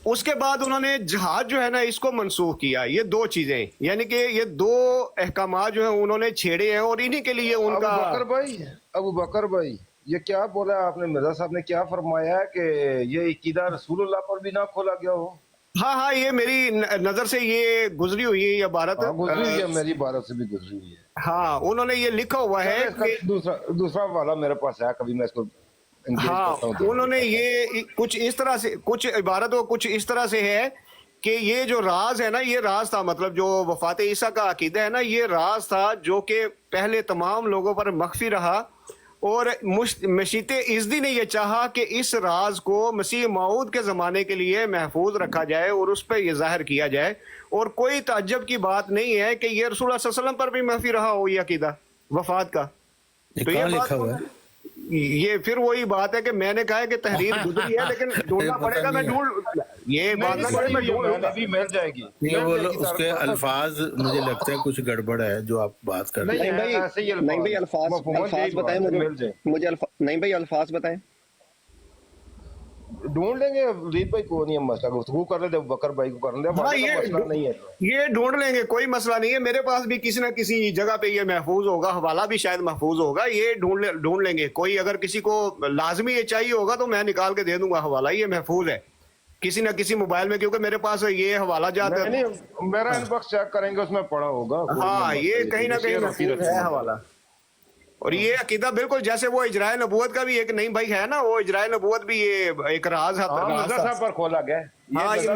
उसके बाद उन्होंने जहाज जो है ना इसको मनसूख किया। ये दो चीजें, यानी कि ये दो अहकामात जो है उन्होंने छेड़े हैं और इन्हीं के लिए उनका अबू बकर भाई ये क्या बोला आपने? मिर्जा साहब ने क्या फरमाया है कि ये अकीदा रसूलुल्लाह पर भी ना खोला गया हो? हाँ, ये मेरी नजर से ये गुजरी हुई है, ये बात गुजरी है, मेरी भारत से भी गुजरी हुई है। हाँ, उन्होंने ये लिखा हुआ है कि दूसरा वाला मेरे पास है, कभी मैं इसको हाँ, उन्होंने ये कुछ इस तरह से, कुछ इबारत कुछ इस तरह से है कि ये जो राज है ना, ये राज था, मतलब जो वफात ईसा का अकीदा है ना, ये राज था जो कि पहले तमाम लोगों पर मख्फी रहा। और मशीते इज़्दी ने यह चाहा कि इस राज को मसीह मऊद के ज़माने के लिए महफूज रखा जाए और उस पर यह ज़ाहिर किया जाए। और कोई ताज्जुब की बात नहीं है कि यह रसूलुल्लाह सल्लल्लाहु अलैहि वसल्लम पर भी महफी रहा हो ये अकीदा वफात का। तो ये लिखा हुआ है, ये फिर वही बात है कि मैंने कहा है कि तहरीर गुजरी है लेकिन ढूंढना पड़ेगा। मैं ढूंढ, ये बात ना पड़े, मैं ढूंढ भी मिल जाएगी। ये वो उसके अल्फाज मुझे लगता है कुछ गड़बड़ है जो आप बात कर रहे हैं। नहीं भाई अल्फाज बताएं मुझे नहीं भाई अल्फाज बताएं। ढूंढ लेंगे रीत भाई, को नहीं है मसला, गुफ्तगू कर ले बकर भाई को कर ले, मसला नहीं है। ये ढूंढ लेंगे, कोई मसला नहीं है। मेरे पास भी किसी ना किसी जगह पे ये महफूज होगा, हवाला भी शायद महफूज होगा, ये ढूंढ लेंगे। कोई अगर किसी को लाजमी ये चाहिए होगा तो मैं निकाल के दे दूंगा हवाला, ये महफूज है किसी ना किसी मोबाइल में, क्योंकि मेरे पास ये हवाला जाता है। मेरा इनबॉक्स चेक करेंगे, उसमें पड़ा होगा। हाँ, ये कहीं ना कहीं महफूज है हवाला। और ये अकीदा बिल्कुल जैसे वो इजराए नबूवत का भी एक नहीं भाई है ना, वो इजराए नबूवत भी ये एक राज है। मिर्जा साहब पर खोला गया। हाँ, ये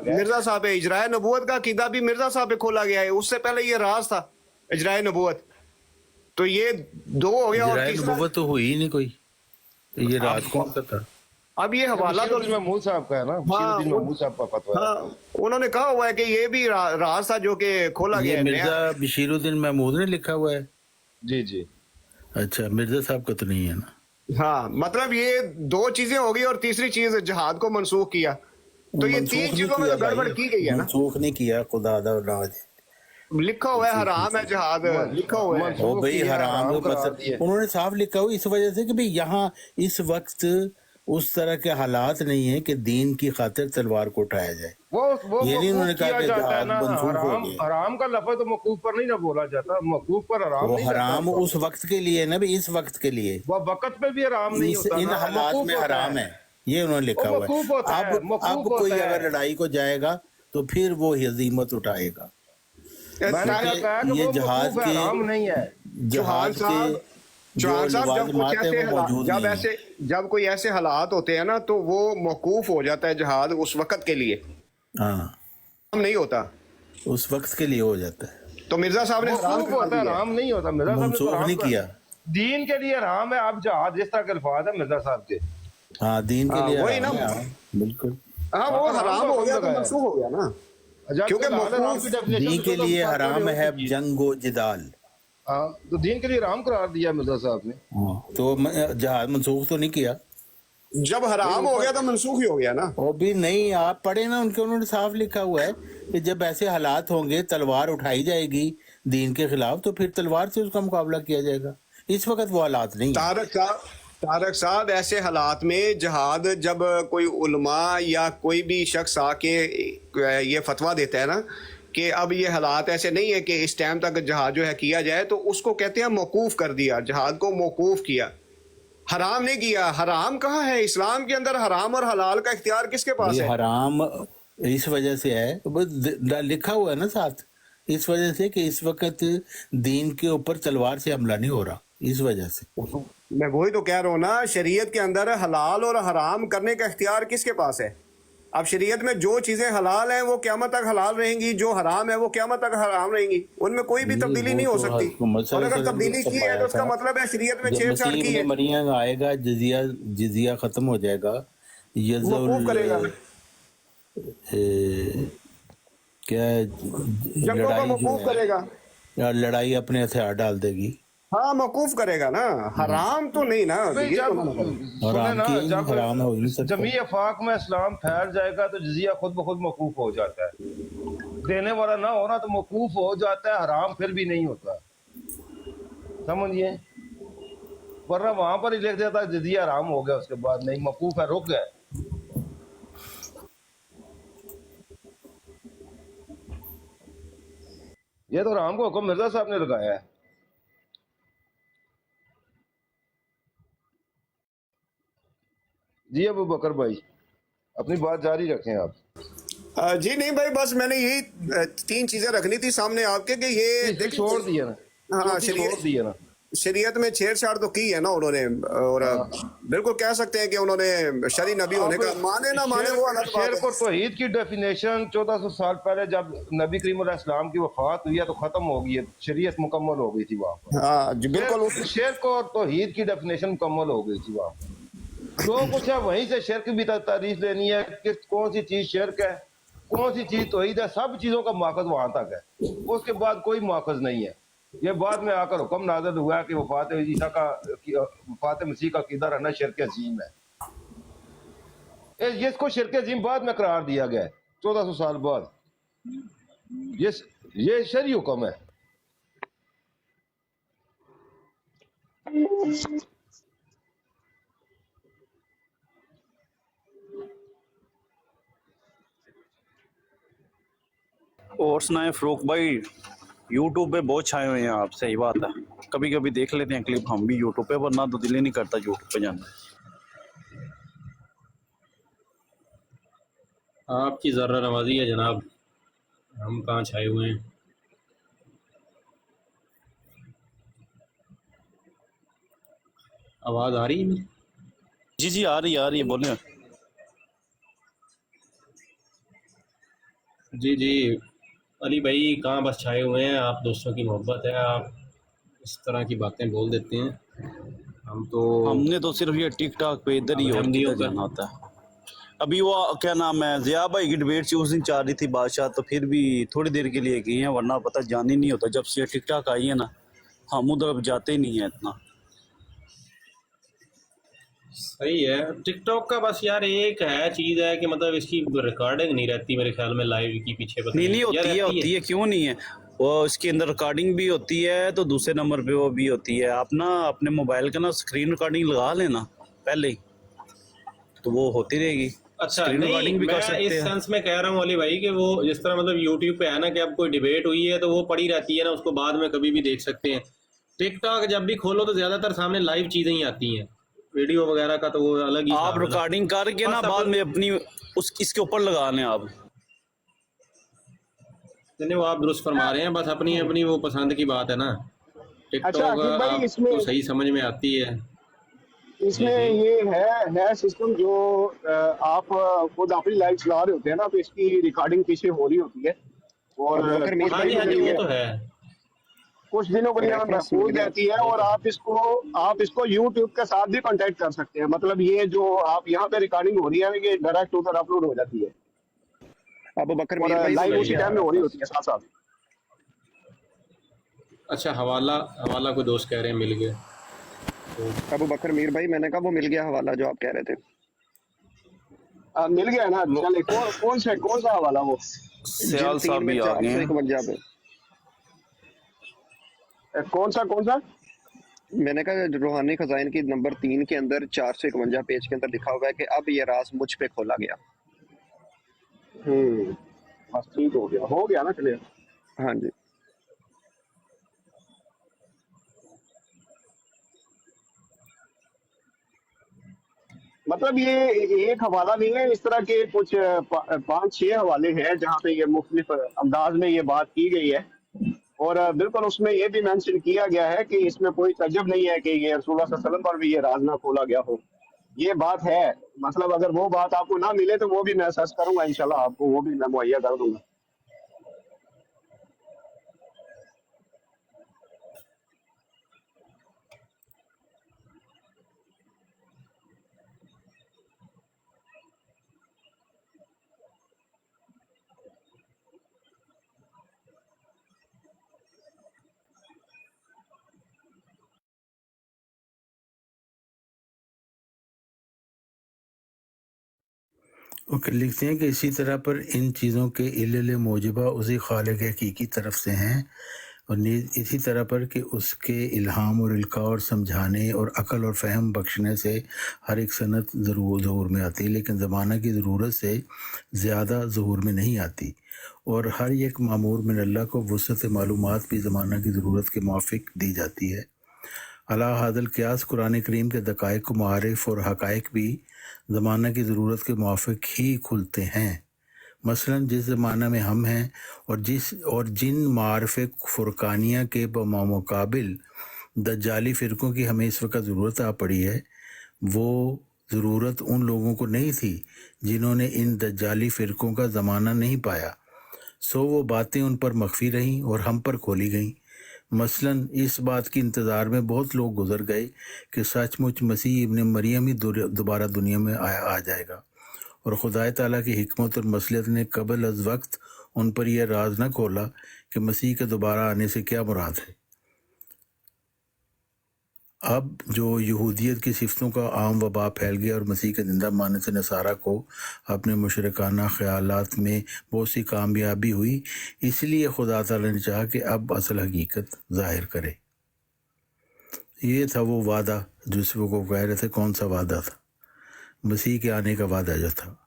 मिर्जा साहब है, इजराए नबूवत का अकीदा भी मिर्जा साहब पे खोला गया है। उससे पहले ये राज था इजराए नबूवत। तो ये दो हो गया। और नबूवत तो हुई ही नहीं कोई, ये राज कौन सा था? اب یہ حوالہ تو بشیر محمود صاحب کا ہے نا, بشیر ہاں الدین محمود صاحب کا فتویٰ ہے. ہاں انہوں نے کہا ہوا ہے کہ یہ بھی راز تھا جو کہ کھولا گیا یہ ہے. مرزا بشیر الدین محمود نے لکھا ہوا ہے؟ جی جی. اچھا, مرزا صاحب کا تو نہیں ہے نا. ہاں مطلب یہ دو چیزیں ہو گئی, اور تیسری چیز جہاد کو منسوخ کیا. تو یہ منسوخ تین نہیں چیزوں میں کیا تو گڑبڑ بھائی, کی گئی ہے نا. منسوخ نہیں کیا, خدا دا نواز. لکھا ہوا ہے حرام ہے جہاد, لکھا ہوا ہے. او بھائی حرام قرار مطلب دیا. انہوں نے صاف لکھا ہو اس وجہ سے کہ بھئی یہاں اس وقت اس طرح کے حالات نہیں ہیں کہ دین کی خاطر تلوار کو اٹھایا جائے. وہ یہ نہیں انہوں نے موقوف کہا کیا کہ جاتا ہے جہاد نا. منسوخ ہو حرام گیا. حرام کا لفظ تو موقوف پر نہیں نہ بولا جاتا, موقوف پر حرام وہ نہیں جاتا. حرام اس وقت کے لیے نا بھئی, اس وقت کے لیے, وہ وقت پہ بھی حرام نہیں ہوتا ان نا, حالات موقوف میں ہوتا حرام ہے, یہ انہوں نے لکھا وہ ہوا موقوف ہوتا ہے. ہے, اب موقوف کوئی ہوتا ہے. اگر لڑائی کو جائے گا تو پھر وہ ہزیمت اٹھائے گا. میں نے کیونکہ کہا کہ یہ وہ جہاد موقوف ہے, کے حرام نہیں ہے. جہاد کے جو چوہان صاحب جب کچھ لوازمات ہیں ایسے وہ موجود جب نہیں ہیں. ایسے جب کوئی ایسے حالات ہوتے ہیں نا تو وہ موقوف ہو جاتا ہے جہاد اس وقت کے لیے, ہاں حرام نہیں ہوتا. اس وقت کے لیے ہو جاتا ہے, تو مرزا صاحب نے حرام موقوف کرا ہوتا ہے, دیا. حرام نہیں ہوتا. مرزا صاحب نے تو منسوخ حرام نہیں کر کیا. دین کے لیے حرام ہے. اب جہاد جس طرح کے الفاظ ہیں مرزا صاحب کے, ہاں دین کے ہاں, لیے وہی حرام نا. ہے, ہاں بالکل. ہاں وہ حرام ہو گیا تو منسوخ ہو گیا نا. کیونکہ حرام کی definition دین کے تو لیے فرق حرام نہیں ہے ہوتی. جنگ و جدال. ہاں تو دین کے لیے حرام قرار دیا مرزا صاحب نے. تو جہاد منسوخ تو نہیں کیا. جب حرام ہو گیا تو منسوخ ہی ہو گیا نا. وہ بھی نہیں, آپ پڑھیں نا, ان کے انہوں نے صاف لکھا ہوا ہے کہ جب ایسے حالات ہوں گے, تلوار اٹھائی جائے گی دین کے خلاف, تو پھر تلوار سے اس کا مقابلہ کیا جائے گا. اس وقت وہ حالات نہیں ہیں. طارق صاحب ایسے حالات میں جہاد, جب کوئی علماء یا کوئی بھی شخص آ کے یہ فتویٰ دیتا ہے نا کہ اب یہ حالات ایسے نہیں ہے کہ اس ٹائم تک جہاد جو ہے کیا جائے, تو اس کو کہتے ہیں موقوف کر دیا, جہاد کو موقوف کیا, حرام نہیں کیا. حرام کہاں ہے اسلام کے اندر؟ حرام اور حلال کا اختیار کس کے پاس یہ ہے؟ حرام اس وجہ سے ہے, لکھا ہوا ہے نا ساتھ, اس وجہ سے کہ اس وقت دین کے اوپر تلوار سے حملہ نہیں ہو رہا, اس وجہ سے. میں وہی تو کہہ رہا ہوں نا, شریعت کے اندر حلال اور حرام کرنے کا اختیار کس کے پاس ہے؟ اب شریعت میں جو چیزیں حلال ہیں وہ قیامت تک حلال رہیں گی, جو حرام ہے وہ قیامت تک حرام رہیں گی, ان میں کوئی بھی تبدیلی نہیں ہو سکتی. اور اگر تبدیلی کی ہے تو اس کا مطلب ہے شریعت میں چھیڑ چھاڑ کی ہے. مریم آئے گا, جزیہ ختم ہو جائے گا, موقوف کرے گا, کیا جنگوں کو موقوف کرے گا, لڑائی اپنے ہتھیار ڈال دے گی. ہاں موقوف کرے گا نا. حرام تو نہیں نا. حرام ہو نہیں سکتا. جمیع افاق میں اسلام پھیل جائے گا تو جزیہ خود بخود موقوف ہو جاتا ہے. دینے والا نہ ہونا تو موقوف ہو جاتا ہے, حرام پھر بھی نہیں ہوتا, سمجھیے. ورنہ وہاں پر ہی لکھ دیتا جزیہ حرام ہو گیا, اس کے بعد نہیں, موقوف ہے, رک گئے. یہ تو حرام کو حکم مرزا صاحب نے لگایا ہے. جی ابو بکر بھائی اپنی بات جاری رکھیں آپ. جی نہیں بھائی, بس میں نے یہی 3 چیزیں رکھنی تھی سامنے آپ کے کہ یہ چھوڑ دیا نا. ہاں چھوڑ دیا نا. شریعت میں چھیڑ چھاڑ تو کی ہے نا انہوں نے, اور بالکل کہہ سکتے ہیں کہ انہوں نے شرعی نبی ہونے کا مانے نہ مانے وہ الگ بات شیر ہے. کو توحید کی ڈیفینیشن 1400 سال پہلے جب نبی کریم علیہ السلام کی وفات ہوئی ہے تو ختم ہو گئی ہے, شریعت مکمل ہو گئی تھی وہاں پر. ہاں جی بالکل. شیر کو اور توحید کی ڈیفینیشن مکمل ہو گئی تھی وہاں پر. جو کچھ ہے وہیں سے شرک بھی تعریف لینی ہے کہ کون سی چیز شرک ہے, کون سی چیز توحید ہے, سب چیزوں کا ماخذ وہاں تک ہے, اس کے بعد کوئی ماخذ نہیں ہے. یہ بعد میں آ کر حکم نازل ہوا ہے کہ وفات مسیح کا عقیدہ رہنا شرک عظیم ہے. اس کو شرک عظیم بعد میں قرار دیا گیا ہے 1400 سال بعد. یہ شرعی حکم ہے. اور سنائیں فروخ بھائی, یوٹیوب پہ بہت چھائے ہوئے ہیں آپ, صحیح بات ہے, کبھی کبھی دیکھ لیتے ہیں کلپ ہم بھی یوٹیوب پہ, ورنہ تو دل ہی نہیں کرتا یوٹیوب پہ جانا. آپ کی ذرہ نوازی ہے جناب, ہم کہاں چھائے ہوئے ہیں. آواز آ رہی ہے؟ جی جی آ رہی ہے, بولیں. جی جی علی بھائی کہاں بس چھائے ہوئے ہیں, آپ دوستوں کی محبت ہے, آپ اس طرح کی باتیں بول دیتے ہیں. हम तो हमने तो सिर्फ ये टिक टॉक पे इधर ही अब और हम नहीं किधर होता। जाना होता है। अभी वो क्या नाम है, ज़िया भाई की डिबेट से उस दिन चाह रही थी बादशाह, तो फिर भी थोड़ी देर के लिए गई हैं, वरना पता जान ही नहीं होता। जब से टिक टॉक आई है ना, हम उधर अब जाते ही नहीं है इतना। सही है। टिकटॉक का बस यार एक है चीज है कि मतलब इसकी रिकॉर्डिंग नहीं रहती मेरे ख्याल में लाइव की, पीछे पता नहीं नहीं नहीं, या रहती होती है, क्यों नहीं है। वो इसके अंदर रिकॉर्डिंग भी होती है, तो दूसरे नंबर पे वो भी होती है। आप ना अपने मोबाइल का ना स्क्रीन रिकॉर्डिंग लगा लेना पहले ही, तो वो होती रहेगी। अच्छा स्क्रीन नहीं, रिकॉर्डिंग भी कर मैं सकते इस हैं। सेंस में कह रहा हूँ अली भाई कि वो जिस तरह मतलब यूट्यूब पे है ना कि अब कोई डिबेट हुई है तो वो पड़ी रहती है ना, उसको बाद में कभी भी देख सकते हैं। टिकटॉक जब भी खोलो तो ज्यादातर सामने लाइव चीजें ही आती हैं, वीडियो वगैरह का तो वो अलग ही आप हिसाब है ना। रिकॉर्डिंग करके ना बस बाद अपन में अपनी उस इसके ऊपर लगा लें आप। नहीं, वो आप दुरुस्त फरमा रहे हैं, बस अपनी अपनी वो पसंद की बात है ना। अच्छा टिकटॉक आकिब भाई, आपको सही समझ में आती है। जी इसमें जी। ये है सिस्टम जो आप खुद अपनी लाइव चला रहे होते हैं ना, तो इसकी रिकॉर्डिंग पीछे हो रही होती है और अबू बकर मीर कुछ हाँ जी दिनों हाँ के जी, वो लिए तो है। रेफरेंस मिल महफूज गया। रहती है। वो और तो आप इसको यूट्यूब के साथ भी कांटेक्ट कर सकते हैं। मतलब ये जो आप यहाँ पे रिकॉर्डिंग हो रही है ये डायरेक्ट उधर अपलोड हो जाती है अबू बकर और मीर भाई वो लाइव मिल सही उसी है। गया टाइम में हमारे हो रही पास। होती है साथ साथ। अच्छा, हवाला हवाला कोई दोस्त कह रहे हैं मिल गए तो। अबू बकर मीर भाई मैंने कहा वो मिल गया हवाला जो आप कह रहे थे। मिल गया ना। वो चले कौन सा वाला वो? सियाल जिल 3 साहब में भी आ गए हैं। 451 पे। कौन सा? मैंने कहा रूहानी खजाइन की नंबर 3 के अंदर 451 पेज के अंदर लिखा हुआ है कि अब ये राज मुझ पे खोला गया। बस ठीक हो गया ना क्लियर। हाँ जी। मतलब ये एक हवाला नहीं है, इस तरह के कुछ 5-6 हवाले हैं जहाँ पे ये मुख्तलिफ अंदाज में ये बात की गई है। और बिल्कुल उसमें ये भी मेंशन किया गया है कि इसमें कोई तजब नहीं है कि ये रसूलुल्लाह सल्लल्लाहु अलैहि वसल्लम पर भी ये राज ना खोला गया हो। ये बात है। मतलब अगर वो बात आपको ना मिले तो वो भी मैं सर्च करूंगा, इंशाल्लाह आपको वो भी मैं मुहैया कर दूंगा। ओके, लिखते हैं कि इसी तरह पर इन चीज़ों के इल्ल मौजबा उसी खालिक हकीकी तरफ से हैं, और नीज़ इसी तरह पर कि उसके इल्हाम और इल्का और समझाने और अकल और फ़हम बख्शने से हर एक सनत ज़हूर में आती है, लेकिन ज़माना की ज़रूरत से ज़्यादा ज़हूर में नहीं आती। और हर एक मामूर मिन अल्लाह को वुसअत मालूमात भी ज़माना की ज़रूरत के मुआफ़िक दी जाती है। अला हादल क़ियास कुरान करीम के दक़ाइक़ को मारिफ और हक़ाइक़ भी ज़माना की ज़रूरत के मुआफ़िक ही खुलते हैं। मसलन जिस ज़माना में हम हैं और जिन मारफ़ फ़ुरक़ानिया के मुकाबिल दज्जाली फ़िरक़ों की हमें इस वक्त ज़रूरत आ पड़ी है, वो ज़रूरत उन लोगों को नहीं थी जिन्होंने इन दज्जाली फ़िरक़ों का ज़माना नहीं पाया। सो वो बातें उन पर मख्फ़ी रहीं और हम पर खोली गईं। मसलन इस बात के इंतज़ार में बहुत लोग गुजर गए कि सचमुच मसीह इब्न मरियम ही दोबारा दुनिया में आ जाएगा, और खुदाए ताला की हिकमत और मसलियत ने कबल अज़ वक्त उन पर यह राज न खोला कि मसीह के दोबारा आने से क्या मुराद है। अब जो यहूदियत की सिफ़तों का आम वबा फैल गया और मसीह के ज़िंदा मानने से नसारा को अपने मुशरिकाना ख़यालात में बहुत सी कामयाबी हुई, इसलिए खुदा ताला ने चाहा कि अब असल हकीकत ज़ाहिर करे। ये था वो वादा जिसको को कह रहे थे। कौन सा वादा था? मसीह के आने का वादा जो था।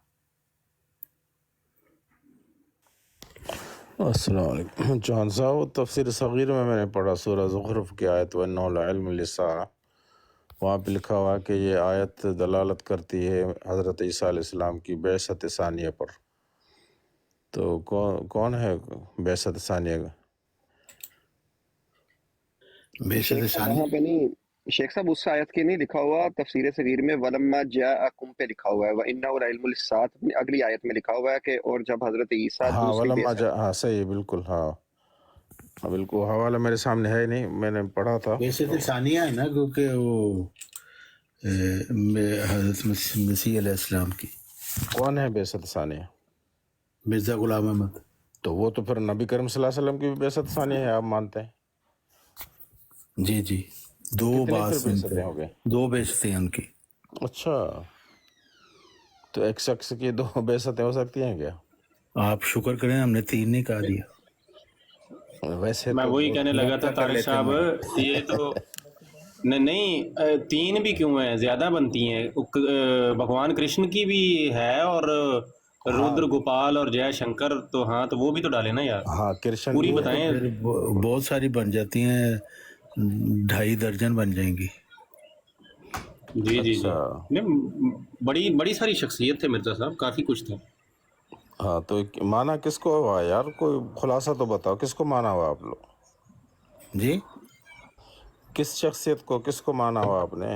अस्सलाम वालेकुम। जॉन साहब, तफसीर सगीर में मैंने पढ़ा सूरह ज़ुखरुफ की आयत वन्नहु लइल्म लिस्साअह, वहाँ पे लिखा हुआ है कि ये आयत दलालत करती है हज़रत ईसा अलैहिस्सलाम की बेअसत सानिया पर। तो कौन है बेअसत सानिया? बेशक वहाँ पे नहीं शेख साहब, उस आयत के नहीं लिखा हुआ, तफसीर सगीर में वलम्मा जाअकुम पे लिखा हुआ है, व इन्नहु लइल्मुल लिस्साअह अगली आयत में लिखा हुआ है कि और जब हज़रत ईसा हाँ, दूसरी वलम्मा बेअसत। जा, हाँ सही है, बिल्कुल। हाँ बिल्कुल, हवाला मेरे सामने है नहीं, मैंने पढ़ा था। बेशक सानिया है ना, क्योंकि वो حضرت مسیح علیہ السلام کی، کون ہے بعثت ثانیہ؟ مرزا غلام احمد۔ تو وہ تو پھر نبی کریم صلی اللہ علیہ وسلم کی بھی بعثت ثانیہ ہے، آپ مانتے ہیں؟ جی جی، دو کتنے بات پھر سنتے بعثتیں ہیں، ہو گئے؟ دو بیچتے ہیں ان کی۔ اچھا، تو ایک شخص کی دو بعثتیں ہو سکتی ہیں کیا؟ آپ شکر کریں ہم نے 3 نہیں کہا دیا۔ ویسے میں تو وہی بہت کہنے لگا تھا کر طارق لیتے صاحب، ہیں۔ یہ تو نہیں 3 بھی کیوں ہیں، زیادہ بنتی ہیں۔ بھگوان کرشن کی بھی ہے، اور ہاں رودر گوپال اور جے شنکر، تو ہاں تو وہ بھی تو ڈالے نا یار، ہاں کرشن پوری بھی وہ ہے۔ تو بتائیں۔ پھر بہت ساری بن جاتی ہیں، 2.5 درجن بن جائیں گی۔ جی جی جی، اچھا نہیں بڑی بڑی ساری شخصیت تھے مرزا صاحب، کافی کچھ تھا۔ ہاں، تو مانا کس کو ہوا یار؟ کوئی خلاصہ تو بتاؤ، کس کو مانا ہوا آپ لوگ؟ جی، کس شخصیت کو، کس کو مانا ہوا آپ نے؟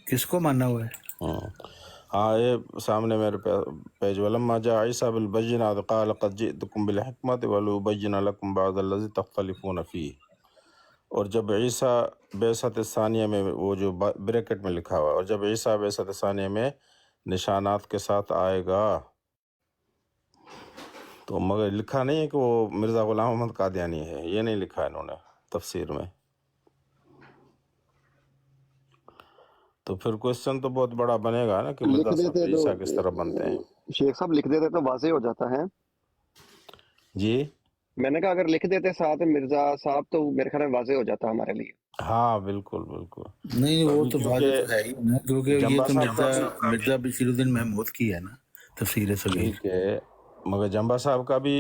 کس کو ماننا ہوا ہے؟ ہاں یہ سامنے میرے پیج ولما جاء عیسیٰ بالبینات قال قد جئتکم بالحکمت ولأبین لکم بعض الذی تختلفون فیہ، اور جب عیسیٰ بعثت ثانیہ میں، وہ جو بریکٹ میں لکھا ہوا ہے، اور جب عیسیٰ بعثت ثانیہ میں نشانات کے ساتھ آئے گا، تو مگر لکھا نہیں ہے کہ وہ مرزا غلام احمد قادیانی ہے، یہ نہیں لکھا ہے انہوں نے تفسیر میں۔ تو پھر کوشچن تو بہت بڑا بنے گا نا کہ لکھ مرزا صاحب دیتے عیسیٰ کس طرح بنتے ہیں۔ تو شیخ صاحب لکھ دیتے تو واضح ہو جاتا ہے۔ جی میں نے کہا اگر لکھ دیتے ساتھ مرزا صاحب تو میرے خیال میں واضح ہو جاتا ہمارے لیے۔ ہاں بالکل بالکل، نہیں وہ ابھی تو واضح تو کیونکہ ہے ہی نا، کیونکہ یہ جمبا تو صاحب کا مرزا بشیر الدین محمود کی ہے نا تفسیر صغیر۔ ٹھیک ہے، مگر جمبا صاحب کا بھی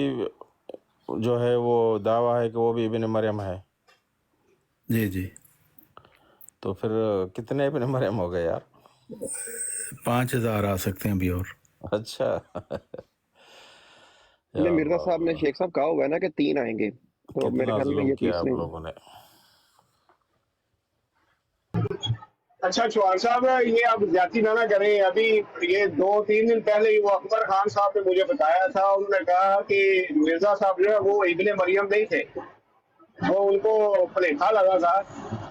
جو ہے وہ دعویٰ ہے کہ وہ بھی ابن مریم ہے، جی جی، تو پھر کتنے ابن مریم ہو گئے یار؟ 5000 آ سکتے ہیں ابھی اور۔ اچھا یا نہیں، مرزا اللہ صاحب نے اللہ، شیخ صاحب کہا ہوا ہے نا کہ 3 آئیں گے، تو میرے کتنا خیال میں ظلم یہ کیا آپ تیسرے۔ لوگوں نے۔ اچھا چوہان صاحب، یہ آپ زیادتی نہ کریں، ابھی یہ 2-3 دن پہلے ہی وہ اکبر خان صاحب نے مجھے بتایا تھا، انہوں نے کہا کہ مرزا صاحب جو ہے وہ ابن مریم نہیں تھے، وہ ان کو بھلیکھا لگا تھا،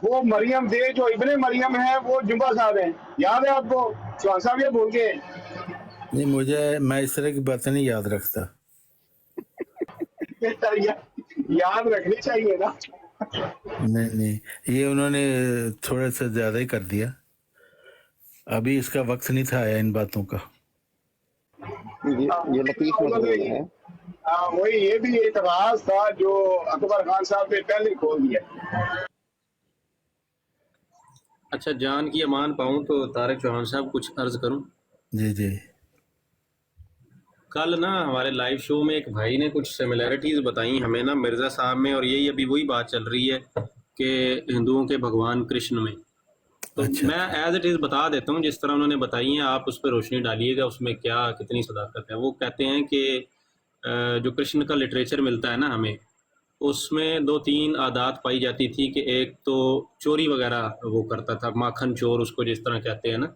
وہ مریم تھے، جو ابن مریم ہے وہ جمبا صاحب ہیں، یاد ہے آپ کو؟ چوہان صاحب یہ بھول گئے؟ نہیں میں اس طرح کی باتیں نہیں یاد رکھتا۔ یاد رکھنی چاہیے نا۔ نہیں یہ انہوں نے تھوڑا سا زیادہ ہی کر دیا، ابھی اس کا وقت نہیں تھا آیا ان باتوں کا۔ یہ لطیف مضمون ہے۔ وہی، یہ بھی ایک راز تھا جو اکبر خان صاحب نے پہلے کھول دیا۔ اچھا جان کی امان پاؤں تو طارق چوہان صاحب کچھ عرض کروں۔ جی جی، کل نا ہمارے لائیو شو میں ایک بھائی نے کچھ سملیرٹیز بتائیں ہمیں نا مرزا صاحب میں، اور یہی ابھی وہی بات چل رہی ہے کہ ہندوؤں کے بھگوان کرشن میں، تو اچھا میں ایز اٹ از بتا دیتا ہوں جس طرح انہوں نے بتائی ہیں، آپ اس پہ روشنی ڈالیے گا اس میں کیا کتنی صداقت ہے۔ وہ کہتے ہیں کہ جو کرشن کا لٹریچر ملتا ہے نا ہمیں، اس میں 2-3 عادات پائی جاتی تھی، کہ ایک تو چوری وغیرہ وہ کرتا تھا، ماکھن چور اس کو جس طرح کہتے ہیں نا،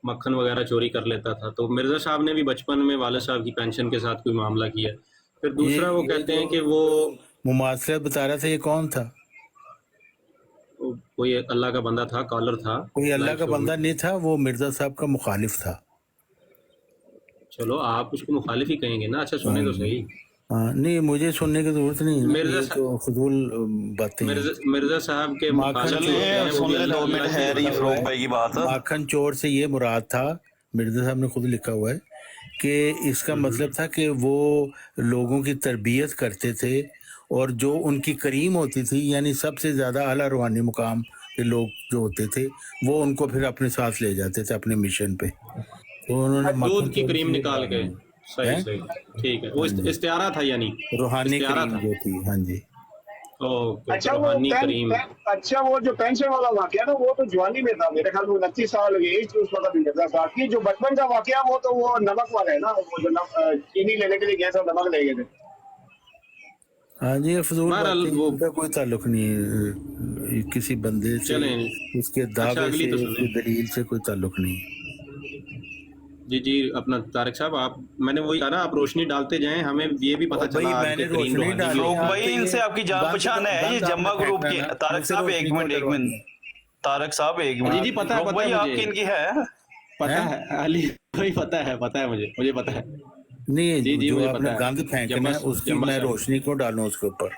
مکھن وغیرہ چوری کر لیتا تھا۔ تو مرزا صاحب نے بھی بچپن میں والد صاحب کی پینشن کے ساتھ کوئی معاملہ کیا۔ پھر دوسرا وہ کہتے ہیں کہ وہ مماثلت بتا رہا تھا، یہ کون تھا؟ کوئی اللہ کا بندہ تھا، کالر تھا کوئی اللہ لائیو کا شو میں۔ بندہ نہیں تھا، وہ مرزا صاحب کا مخالف تھا۔ چلو آپ اس کو مخالف ہی کہیں گے نا، اچھا سنیں تو صحیح۔ ہاں نہیں، مجھے سننے کی ضرورت نہیں ہے، مرزا یہ تو فضول باتیں ہیں۔ مرزا صاحب کے ماکھن مخالف چور ہوتے ہیں، وہ بھی اللہ اللہ کی ہے فروغ بھائی کی بات۔ ماکھن چور سے یہ مراد تھا، مرزا صاحب نے خود لکھا ہوا ہے کہ اس کا مطلب تھا کہ وہ لوگوں کی تربیت کرتے تھے، اور جو ان کی کریم ہوتی تھی، یعنی سب سے زیادہ اعلیٰ روحانی مقام کے لوگ جو ہوتے تھے، وہ ان کو پھر اپنے ساتھ لے جاتے تھے اپنے مشن پہ۔ تو انہوں نے دودھ کی کریم نکال کے، صحیح صحیح، ٹھیک ہے، وہ استعارہ تھا، یعنی روحانی استعارہ کریم تھا۔ جو تھی، ہاں جی۔ اچھا روحانی کریم۔ وہ جو پینشن والا واقعہ نا، وہ تو جوانی میں تھا، میرے خیال میں 29 سال ایج تھی اس وقت مرزا صاحب کی۔ جو بچپن کا واقعہ وہ تو وہ نمک والا ہے نا، وہ جو چینی لینے کے لیے گئے تھے، نمک لے گئے تھے۔ ہاں جی، یہ فضول بہرحال باتیں، وہ ان کا کوئی تعلق نہیں ہے کسی بندے سے، چلیں، اس کے اچھا دعوے اگلی سے، تو اس کی سنیں۔ دلیل سے کوئی تعلق نہیں۔ جی جی، اپنا طارق صاحب، آپ میں نے وہی کہا نا، آپ روشنی ڈالتے جائیں، ہمیں یہ بھی پتہ بھائی چلا میں آج نے کے ترین روشنی روحانی ڈالی، بھی۔ فروغ بھائی ان سے آپ کی جان پہچان ہے، یہ جمع گروپ کے طارق صاحب ایک منٹ तारक साहब एक जी मिनट, जी पता है रोक पता भाई है आपकी मुझे, इनकी है पता है अली भाई, पता है मुझे पता है। नहीं, जी जी जो मुझे आपने पता है। गंद फेंकना है उसकी मैं रोशनी को डालूं उसके ऊपर।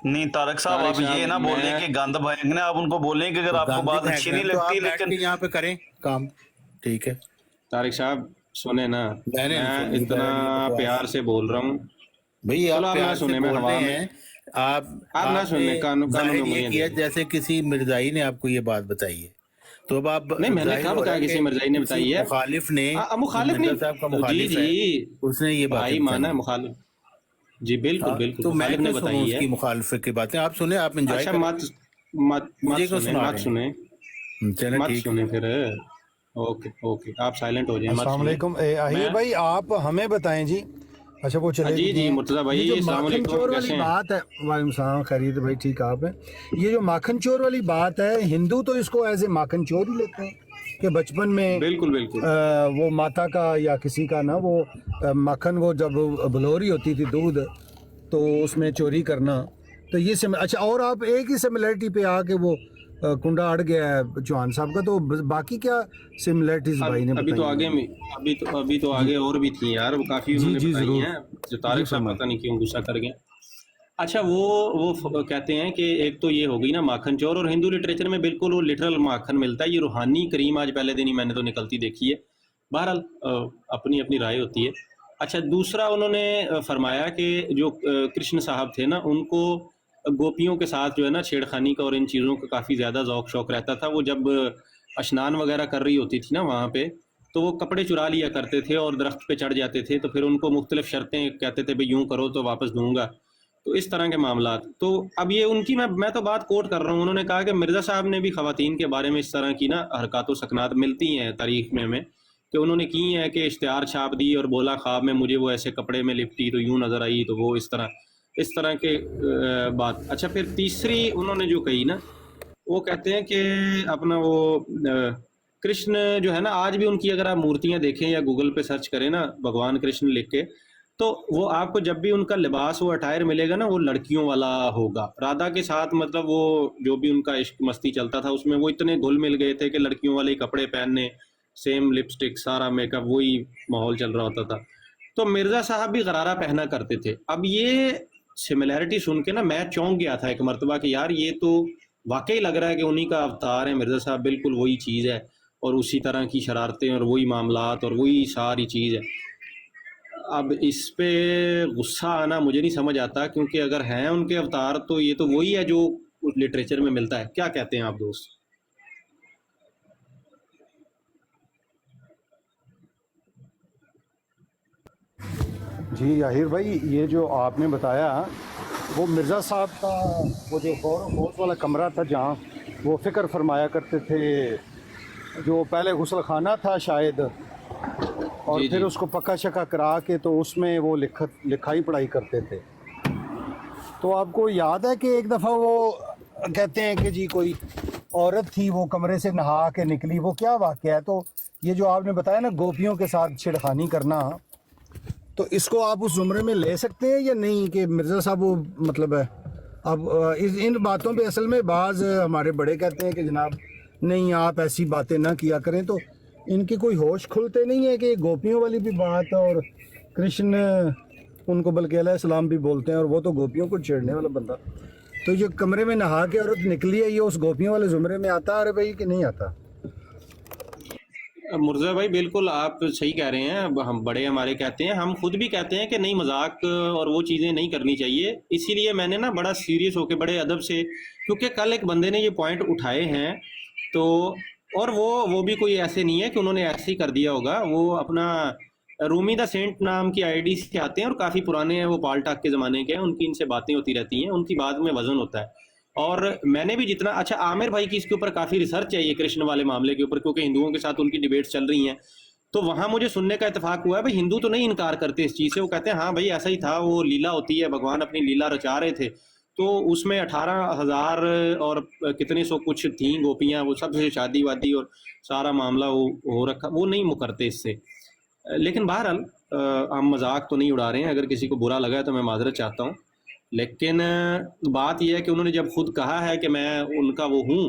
नहीं तारक साहब, तारिक आप ये साहब, ना बोलें मैं कि गंद फेंकना, आप उनको बोलें कि अगर तो आपको गंद बात अच्छी फेंकना नहीं है तो आप लगती, बैठ लेकिन के यहाँ पे करें काम, ठीक है। तारिक साहब सुने ना, मैंने नहीं मैं सुनी इतना बकवास। प्यार से बोल रहा हूँ। भाई चलो आप आप ना प्यार से सुने, मैं बोल हवा रहे में, हैं, आप आप ना आपने सुनने, कानून जाहिर में ये उंगलियां किया दे। जैसे किसी मिर्जाई ने आपको ये बात बताई है, तो अब आप नहीं मैंने जाहिर कब हो रहा कहा है किसी कि मिर्जाई ने किसी बताई है? मुखालिफ ने, जो मुखालिफ मिर्जा नहीं, साहब का जी मुखालिफ है, जी उसने ये बातें भाई बताई माना है हैं। मुखालिफ, जी बिल्कुल हाँ, बिल्कुल तो मैं मुखालिफ ने क्यों सुनूं बताई है। उसकी मुखालिफ की बातें? आप सुने, आप एंजॉय अच्छा करें, मत मत मत मुझे क्यों सुने, सुना मत रहे सुने, हैं? चलो मत ठीक है। सुने फिर। ओके ओके, आप साइलेंट हो जाए, मत अस्सलाम सुने। वालेकुम। आहिर मैं भाई आप हमें बताएं जी। अच्छा वो चले जी भी जी गए। मुर्तज़ा भाई, ये जो अस्सलाम माखन वालेकुम, चोर वाली कैसे हैं? बात है, वालेकुम सलाम, खैरियत भाई, ठीक आप हैं। ये जो माखन चोर वाली बात है, हिंदू तो इसको एज ए माखन चोर ही लेते हैं कि बचपन में बिल्कुल बिल्कुल वो माता का या किसी का ना वो माखन, वो जब बलोरी होती थी दूध, तो उसमें चोरी करना। तो ये अच्छा, और आप एक ही सिमिलरिटी पे आके वो कुंडा अड़ गया है चौहान साहब का, तो बाकी क्या सिमिलरिटीज भाई ने अभी तो बताई आगे हैं? में अभी तो आगे और भी थी यार, वो काफी जी उन्होंने जी बताई जरूर, हैं, जो जी तारिक साहब फरमाएं। पता नहीं क्यों गुस्सा कर गए। अच्छा वो कहते हैं कि एक तो ये हो गई ना माखन चोर, और हिंदू लिटरेचर में बिल्कुल वो लिटरल माखन मिलता है, ये रूहानी करीम आज पहले दिन ही मैंने तो निकलती देखी है। बहरहाल अपनी अपनी राय होती है। अच्छा दूसरा उन्होंने फरमाया कि जो कृष्ण साहब थे ना, उनको गोपियों के साथ जो है ना छेड़खानी का और इन चीज़ों का काफ़ी ज़्यादा ज़ौक शौक रहता था। वो जब स्नान वगैरह कर रही होती थी ना वहाँ पे, तो वो कपड़े चुरा लिया करते थे और दरख्त पे चढ़ जाते थे, तो फिर उनको मुख्तलिफ शर्तें कहते थे, भाई यूँ करो तो वापस दूंगा, तो इस तरह के मामलात। तो अब ये उनकी मैं तो बात कोट कर रहा हूँ, उन्होंने कहा कि मिर्ज़ा साहब ने भी ख़वातीन के बारे में इस तरह की ना हरकत व सकनात मिलती हैं तारीख़ में हमें, कि उन्होंने की हैं कि इश्तिहार छाप दी और बोला ख्वाब में मुझे वो ऐसे कपड़े में लिपटी तो यूँ नज़र आई, तो वो इस तरह के बात। अच्छा फिर तीसरी उन्होंने जो कही ना, वो कहते हैं कि अपना वो कृष्ण जो है ना, आज भी उनकी अगर आप मूर्तियां देखें या गूगल पे सर्च करें ना भगवान कृष्ण लिख के, तो वो आपको जब भी उनका लिबास वो अटायर मिलेगा ना, वो लड़कियों वाला होगा। राधा के साथ मतलब वो जो भी उनका इश्क मस्ती चलता था उसमें वो इतने घुल मिल गए थे कि लड़कियों वाले कपड़े पहनने, सेम लिपस्टिक, सारा मेकअप, वही माहौल चल रहा होता था। तो मिर्ज़ा साहब भी गरारा पहना करते थे। अब ये सिमिलैरिटी सुन के ना मैं चौंक गया था एक मरतबा कि यार ये तो वाकई लग रहा है कि उन्हीं का अवतार है मिर्ज़ा साहब, बिल्कुल वही चीज़ है, और उसी तरह की शरारतें और वही मामलात और वही सारी चीज़ है। अब इस पे गुस्सा आना मुझे नहीं समझ आता, क्योंकि अगर हैं उनके अवतार तो ये तो वही है जो लिटरेचर में मिलता है। क्या कहते हैं आप दोस्त? जी आहिर भाई, ये जो आपने बताया, वो मिर्ज़ा साहब का वो जो गौर वाला कमरा था जहाँ वो फ़िक्र फरमाया करते थे, जो पहले गुस्ल खाना था शायद, और जी फिर जी उसको पक्का शक्का करा के तो उसमें वो लिखाई पढ़ाई करते थे। तो आपको याद है कि एक दफ़ा वो कहते हैं कि जी कोई औरत थी, वो कमरे से नहा के निकली, वो क्या वाक़या है? तो ये जो आपने बताया ना गोपियों के साथ छेड़खानी करना, तो इसको आप उस ज़ुमरे में ले सकते हैं या नहीं कि मिर्ज़ा साहब वो मतलब है? अब इन बातों पे असल में बाज़ हमारे बड़े कहते हैं कि जनाब नहीं आप ऐसी बातें ना किया करें, तो इनके कोई होश खुलते नहीं है कि गोपियों वाली भी बात, और कृष्ण उनको बल्कि अलैहिस्सलाम भी बोलते हैं, और वो तो गोपियों को छेड़ने वाला बंदा। तो जो कमरे में नहा के औरत निकली है, ये उस गोपियों वाले ज़ुमरे में आता है अरे भाई कि नहीं आता? मुर्जा भाई बिल्कुल आप सही कह रहे हैं। अब हम बड़े हमारे कहते हैं, हम खुद भी कहते हैं कि नहीं मजाक और वो चीज़ें नहीं करनी चाहिए। इसीलिए मैंने ना बड़ा सीरियस होकर बड़े अदब से, क्योंकि कल एक बंदे ने ये पॉइंट उठाए हैं, तो और वो भी कोई ऐसे नहीं है कि उन्होंने ऐसे ही कर दिया होगा। वो अपना रूमी द सेंट नाम की आईडी से आते हैं और काफ़ी पुराने हैं, वो पाल टाक के ज़माने के हैं, उनकी इनसे बातें होती रहती हैं, उनकी बात में वजन होता है। और मैंने भी जितना, अच्छा आमिर भाई की इसके ऊपर काफ़ी रिसर्च है ये कृष्ण वाले मामले के ऊपर, क्योंकि हिंदुओं के साथ उनकी डिबेट्स चल रही हैं, तो वहाँ मुझे सुनने का इत्तेफाक हुआ है भाई हिंदू तो नहीं इनकार करते इस चीज़ से। वो कहते हैं हाँ भाई ऐसा ही था, वो लीला होती है, भगवान अपनी लीला रचा रहे थे, तो उसमें 18,000 और कितने सौ कुछ थी गोपियाँ, वो सबसे शादी वादी और सारा मामला हो रखा, वो नहीं मुकरते इससे। लेकिन बहरहाल हम मजाक तो नहीं उड़ा रहे हैं, अगर किसी को बुरा लगा है तो मैं माजरत चाहता हूँ। लेकिन बात यह है कि उन्होंने जब खुद कहा है कि मैं उनका वो हूँ,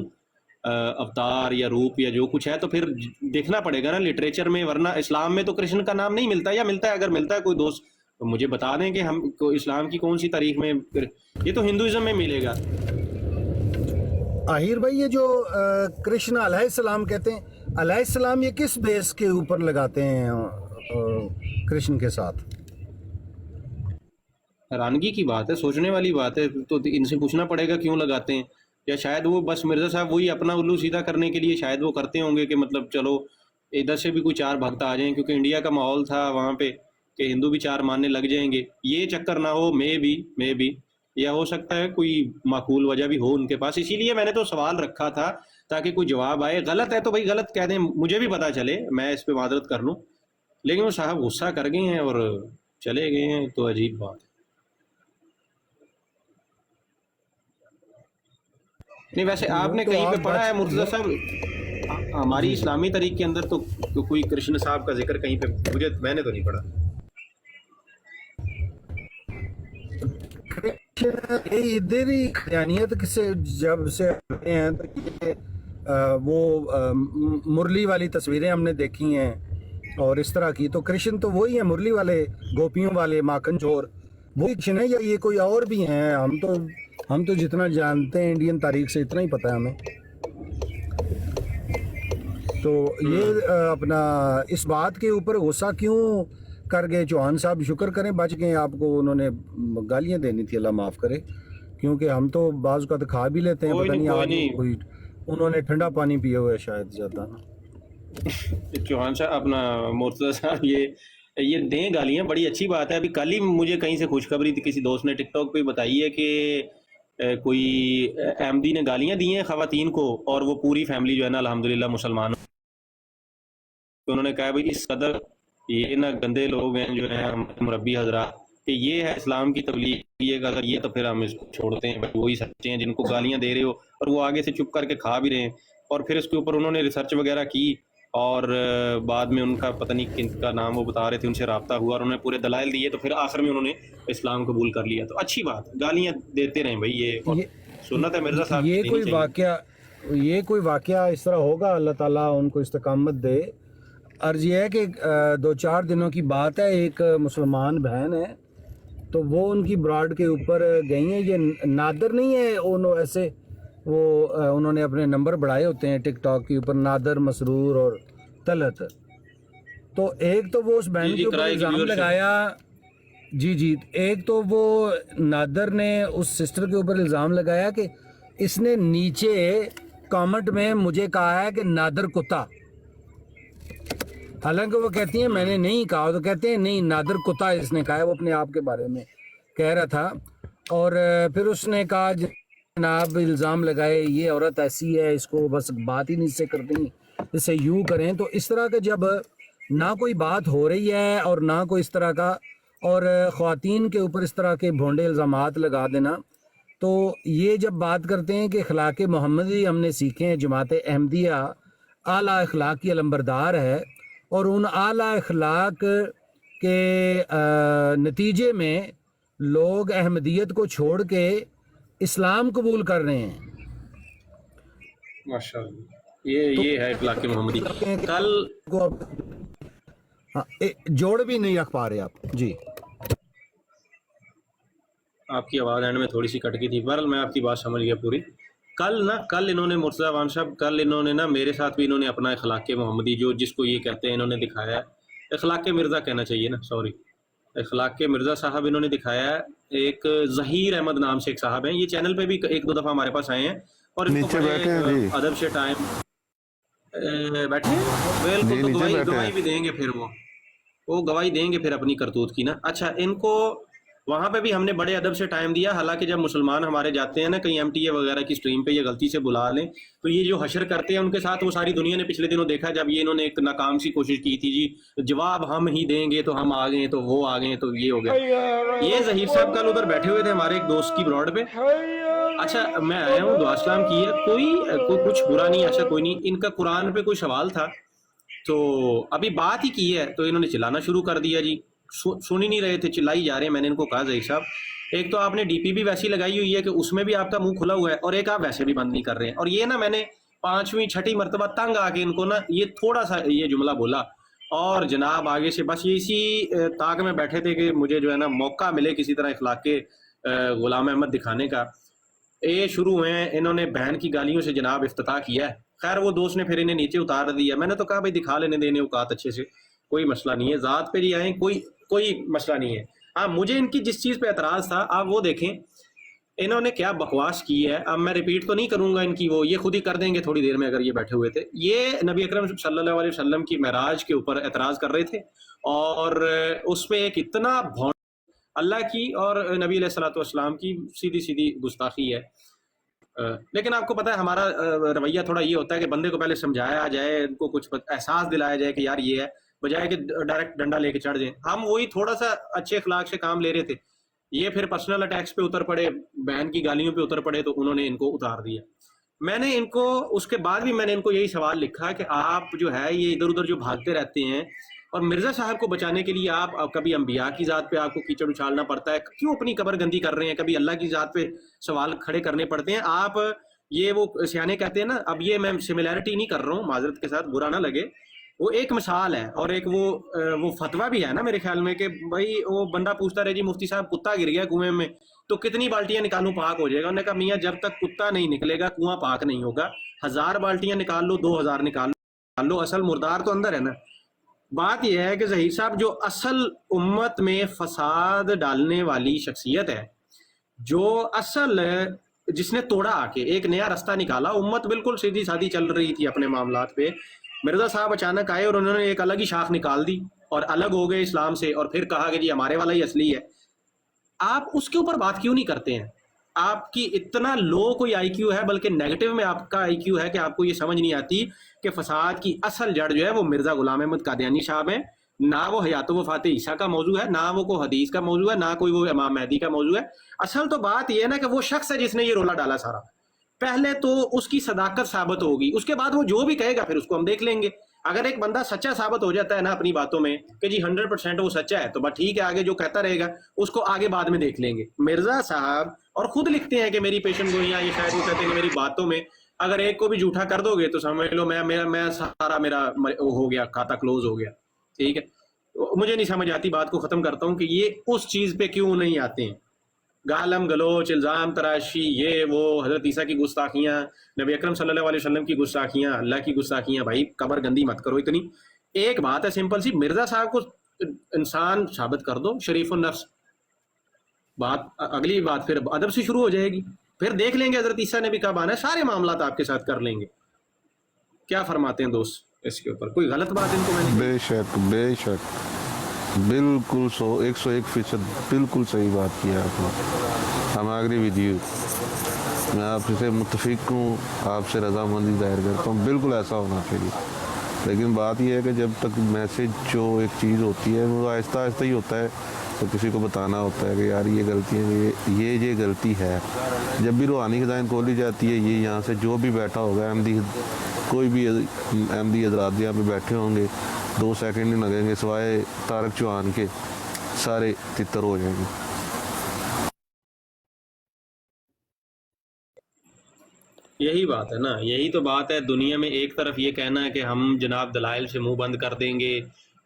अवतार या रूप या जो कुछ है, तो फिर देखना पड़ेगा ना लिटरेचर में, वरना इस्लाम में तो कृष्ण का नाम नहीं मिलता, या मिलता है, अगर मिलता है कोई दोस्त तो मुझे बता दें कि हम को इस्लाम की कौन सी तारीख में, ये तो हिंदुइज्म में मिलेगा। आहिर भाई, ये जो कृष्ण अलैहिस्सलाम कहते हैं, अलैहिस्सलाम ये किस बेस के ऊपर लगाते हैं कृष्ण के साथ? हैरानगी की बात है, सोचने वाली बात है, तो इनसे पूछना पड़ेगा क्यों लगाते हैं, या शायद वो बस मिर्ज़ा साहब वही अपना उल्लू सीधा करने के लिए शायद वो करते होंगे कि मतलब चलो इधर से भी कोई 4 भक्त आ जाएं, क्योंकि इंडिया का माहौल था वहाँ पे कि हिंदू भी 4 मानने लग जाएंगे, ये चक्कर ना हो, मे भी या हो सकता है कोई माकूल वजह भी हो उनके पास, इसीलिए मैंने तो सवाल रखा था ताकि कोई जवाब आए। गलत है तो भाई गलत कह दें, मुझे भी पता चले, मैं इस पे मादरत कर लूँ, लेकिन वो साहब गुस्सा कर गए हैं और चले गए हैं, तो अजीब बात है। नहीं वैसे आपने तो कहीं पे आप पढ़ा है मुर्तज़ा साहब, हमारी इस्लामी तारीख के अंदर तो कोई कृष्ण साहब का जिक्र कहीं पे मैंने तो नहीं पढ़ा। इधर ही खयानियत से जब से आए हैं तो ये मुरली वाली तस्वीरें हमने देखी हैं और इस तरह की, तो कृष्ण तो वही है, मुरली वाले, गोपियों वाले, माखन चोर, वही कृष्ण है, या ये कोई और भी हैं? हम तो जितना जानते हैं इंडियन तारीख से इतना ही पता है हमें। तो ये अपना इस बात के ऊपर गुस्सा क्यों कर गए चौहान साहब? शुक्र करें बच गए, आपको उन्होंने गालियां देनी थी, अल्लाह माफ़ करे, क्योंकि हम तो बाज़ का तो खा भी लेते हैं, पता नहीं आज कोई उन्होंने ठंडा पानी पिया हुआ है शायद ज़्यादा ना। चौहान साहब अपना मुर्तज़ा साहब ये दें गालियां, बड़ी अच्छी बात है। अभी कल ही मुझे कहीं से खुशखबरी थी, किसी दोस्त ने टिकटॉक पे बताई है कि कोई अहमदी ने गालियां दी हैं ख़वातीन को, और वो पूरी फैमिली जो है ना अल्हम्दुलिल्लाह मुसलमान, तो उन्होंने कहा भाई इस कदर ये ना गंदे लोग हैं जो हैं मुरब्बी हजरात, कि ये है इस्लाम की तबलीग, ये अगर ये तो फिर हम इसको छोड़ते हैं, भाई वही सच्चे हैं जिनको गालियां दे रहे हो, और वो आगे से चुप करके खा भी रहे हैं। और फिर इसके ऊपर उन्होंने रिसर्च वगैरह की, और बाद में उनका पता नहीं किनका नाम वो बता रहे थे, उनसे रब्ता हुआ और उन्होंने पूरे दलाइल दिए, तो फिर आखिर में उन्होंने इस्लाम कबूल कर लिया। तो अच्छी बात, गालियां देते रहें भाई, ये सुन्नत है मिर्ज़ा साहब। ये कोई वाकया इस तरह होगा, अल्लाह ताला उनको इस्तकामत दे। अर्ज ये है कि 2-4 दिनों की बात है, एक मुसलमान बहन है, तो वो उनकी ब्राड के ऊपर गई हैं, ये नादर नहीं है, उन्होंने ऐसे वो उन्होंने अपने नंबर बढ़ाए होते हैं टिकटॉक के ऊपर, नादर, मसरूर और तलत। तो एक तो वो उस बहन के ऊपर इल्ज़ाम लगाया, जी, एक तो वो नादर ने उस सिस्टर के ऊपर इल्ज़ाम लगाया कि इसने नीचे कमेंट में मुझे कहा है कि नादर कुत्ता, हालांकि वो कहती हैं मैंने नहीं कहा, तो कहते हैं नहीं नादर कुत्ता इसने कहा है, वो अपने आप के बारे में कह रहा था। और फिर उसने कहा जनाब इल्ज़ाम लगाए ये औरत ऐसी है, इसको बस बात ही नहीं से करती, इससे यूँ करें। तो इस तरह का जब ना कोई बात हो रही है और ना कोई इस तरह का, और ख़वातीन के ऊपर इस तरह के भोंडे इल्ज़ामात लगा देना, तो ये जब बात करते हैं कि अखलाक मोहम्मदी हमने सीखे हैं, जमात अहमदिया आला अखलाक की अलंबरदार है, और उन आला अखलाक के नतीजे में लोग अहमदियत को छोड़ के इस्लाम कबूल कर रहे हैं। माशाअल्लाह, ये है अखलाक मोहम्मदी। कल को जोड़ भी नहीं रख पा रहे आप जी। आपकी आवाज़ एंड में थोड़ी सी कट गई थी, बहरहाल मैं आपकी बात समझ गया पूरी। कल इन्होंने मुर्तज़ा वान साहब, कल इन्होंने ना मेरे साथ भी इन्होंने अपना अखलाक मोहम्मदी जो जिसको ये कहते हैं इन्होंने दिखाया है, अखलाक मिर्ज़ा कहना चाहिए ना, सॉरी, अखलाक मिर्ज़ा साहब इन्होंने दिखाया है। एक ज़हीर अहमद नाम से एक साहब हैं, ये चैनल पे भी 1-2 दफ़ा हमारे पास आए हैं, और नीचे बैठे हैं जी, अदब से टाइम बैठे हैं, बिल्कुल, तो गवाही भी देंगे, फिर वो गवाही देंगे फिर अपनी करतूत की ना। अच्छा, इनको वहाँ पे भी हमने बड़े अदब से टाइम दिया, हालांकि जब मुसलमान हमारे जाते हैं ना कहीं MTA वगैरह की स्ट्रीम पे, ये गलती से बुला लें, तो ये जो हशर करते हैं उनके साथ, वो सारी दुनिया ने पिछले दिनों देखा, जब ये इन्होंने एक नाकाम सी कोशिश की थी जी, जवाब हम ही देंगे, तो हम आ गए, तो वो आ गए, तो ये हो गया। ये ज़हीर साहब कल उधर बैठे हुए थे हमारे एक दोस्त की ब्रॉड पे। अच्छा, मैं आया हूँ, दुआ सलाम की है, कोई कुछ बुरा नहीं, अच्छा कोई नहीं। इनका कुरान पे कोई सवाल था, तो अभी बात ही की है, तो इन्होंने चिल्लाना शुरू कर दिया जी, सुन ही नहीं रहे थे, चिल्लाई जा रहे हैं। मैंने इनको कहा ज़हीर साहब, एक तो आपने DP भी वैसी लगाई हुई है कि उसमें भी आपका मुंह खुला हुआ है, और एक आप वैसे भी बंद नहीं कर रहे हैं। और ये ना मैंने 5वीं 6ठी मरतबा तंग आके इनको ना ये थोड़ा सा ये जुमला बोला, और जनाब आगे से बस ये इसी ताक में बैठे थे कि मुझे जो है ना मौका मिले किसी तरह इखलाक के गुलाम अहमद दिखाने का। ये शुरू हुए हैं, इन्होंने बहन की गालियों से जनाब इफ्तिताह किया है। खैर वो दोस्त ने फिर इन्हें नीचे उतार दिया। मैंने तो कहा भाई दिखा लेने देने औकात अच्छे से, कोई मसला नहीं है, ज़ात पे ही आए, कोई मसला नहीं है। हाँ, मुझे इनकी जिस चीज़ पे एतराज़ था, आप वो देखें इन्होंने क्या बकवास की है। अब मैं रिपीट तो नहीं करूंगा इनकी, वो ये खुद ही कर देंगे थोड़ी देर में अगर ये बैठे हुए थे। ये नबी अकरम सल्लल्लाहु अलैहि वसल्लम की महराज के ऊपर एतराज़ कर रहे थे, और उस पर एक इतना भौं अल्लाह की और नबी अलैहिस्सलातु वस्सलाम की सीधी सीधी गुस्ताखी है। लेकिन आपको पता है हमारा रवैया थोड़ा ये होता है कि बंदे को पहले समझाया जाए, इनको कुछ एहसास दिलाया जाए कि यार ये है, बजाय कि डायरेक्ट डंडा लेके चढ़ जाए। हम वही थोड़ा सा अच्छे अखलाक से काम ले रहे थे, ये फिर पर्सनल अटैक्स पे उतर पड़े, बहन की गालियों पे उतर पड़े, तो उन्होंने इनको उतार दिया। मैंने इनको उसके बाद भी मैंने इनको यही सवाल लिखा कि आप जो है ये इधर उधर जो भागते रहते हैं, और मिर्जा साहब को बचाने के लिए आप कभी अंबिया की ज़ात पे आपको कीचड़ उछालना पड़ता है, क्यों अपनी कब्र गंदी कर रहे हैं, कभी अल्लाह की ज़ात पे सवाल खड़े करने पड़ते हैं। आप ये वो सियाने कहते हैं ना, अब ये मैं सिमिलैरिटी नहीं कर रहा हूँ, माजरत के साथ बुरा ना लगे, वो एक मिसाल है, और एक वो फतवा भी है ना मेरे ख्याल में कि भाई वो बंदा पूछता रहे जी मुफ्ती साहब कुत्ता गिर गया कुएं में तो कितनी बाल्टियां निकालूं पाक हो जाएगा। उन्होंने कहा मियाँ जब तक कुत्ता नहीं निकलेगा कुआं पाक नहीं होगा, 1000 बाल्टियां निकाल लो, 2000 निकाल लो, असल मुर्दार तो अंदर है ना। बात यह है कि ज़हीर साहब जो असल उम्मत में फसाद डालने वाली शख्सियत है, जो असल जिसने तोड़ा आके एक नया रास्ता निकाला, उम्मत बिल्कुल सीधी सादी चल रही थी अपने मामलात पे, मिर्जा साहब अचानक आए और उन्होंने एक अलग ही शाख निकाल दी और अलग हो गए इस्लाम से, और फिर कहा कि जी हमारे वाला ही असली है। आप उसके ऊपर बात क्यों नहीं करते हैं? आपकी इतना लो कोई आईक्यू है, बल्कि नेगेटिव में आपका आईक्यू है कि आपको ये समझ नहीं आती कि फसाद की असल जड़ जो है वो मिर्जा गुलाम अहमद कादियानी साहब हैं, ना वो हयात वफात ईसा का मौजू है, ना वो कोई हदीस का मौजू है, ना कोई वो इमाम मेहदी का मौजू है। असल तो बात ये है ना कि वो शख्स है जिसने ये रोला डाला सारा। पहले तो उसकी सदाकत साबित होगी, उसके बाद वो जो भी कहेगा फिर उसको हम देख लेंगे। अगर एक बंदा सच्चा साबित हो जाता है ना अपनी बातों में कि जी 100% वो सच्चा है, तो बस ठीक है, आगे जो कहता रहेगा उसको आगे बाद में देख लेंगे। मिर्जा साहब और खुद लिखते हैं कि मेरी पेशन गोइयां, ये शायद वो कहते हैं कि मेरी बातों में अगर एक को भी झूठा कर दोगे तो समझ लो मैं सारा मेरा हो गया, खाता क्लोज हो गया। ठीक है, तो मुझे नहीं समझ आती, बात को खत्म करता हूँ कि ये उस चीज पे क्यों नहीं आते हैं। गालम गलोच, इल्ज़ाम तराशी, ये वो, हज़रत ईसा की गुस्ताखियाँ, नबी अकरम सल्लल्लाहु अलैहि वसल्लम की गुस्ताखियाँ, अल्लाह की गुस्ताखियाँ। भाई कब्र गंदी मत करो इतनी। एक बात है सिंपल सी, मिर्ज़ा साहब को इंसान साबित कर दो, शरीफुन नफ्स। बात अगली बात फिर अदब से शुरू हो जाएगी, फिर देख लेंगे हज़रत ईसा ने भी कब आना है, सारे मामलात आपके साथ कर लेंगे। क्या फरमाते हैं दोस्त इसके ऊपर? कोई गलत बात इनको मैंने? बेशक बिल्कुल 101% बिल्कुल सही बात की है आपने। हम एग्री विद यू, मैं आपसे मुत्तफिक हूँ, आपसे रजामंदी जाहिर करता हूँ, बिल्कुल ऐसा होना चाहिए। लेकिन बात यह है कि जब तक मैसेज जो एक चीज़ होती है वो आहिस्ता आहिस्ता ही होता है, तो किसी को बताना होता है कि यार ये गलती है, ये गलती है। जब भी रूहानी खजाइन खोली जाती है, ये यहाँ से जो भी बैठा होगा अहमदी, कोई भी अहमदी हज़रात यहाँ पे बैठे होंगे, 2 सेकंड नहीं लगेंगे सिवाय तारक चौहान के, सारे तितर हो जाएंगे। यही बात है ना, यही तो बात है। दुनिया में एक तरफ ये कहना है कि हम जनाब दलाइल से मुंह बंद कर देंगे,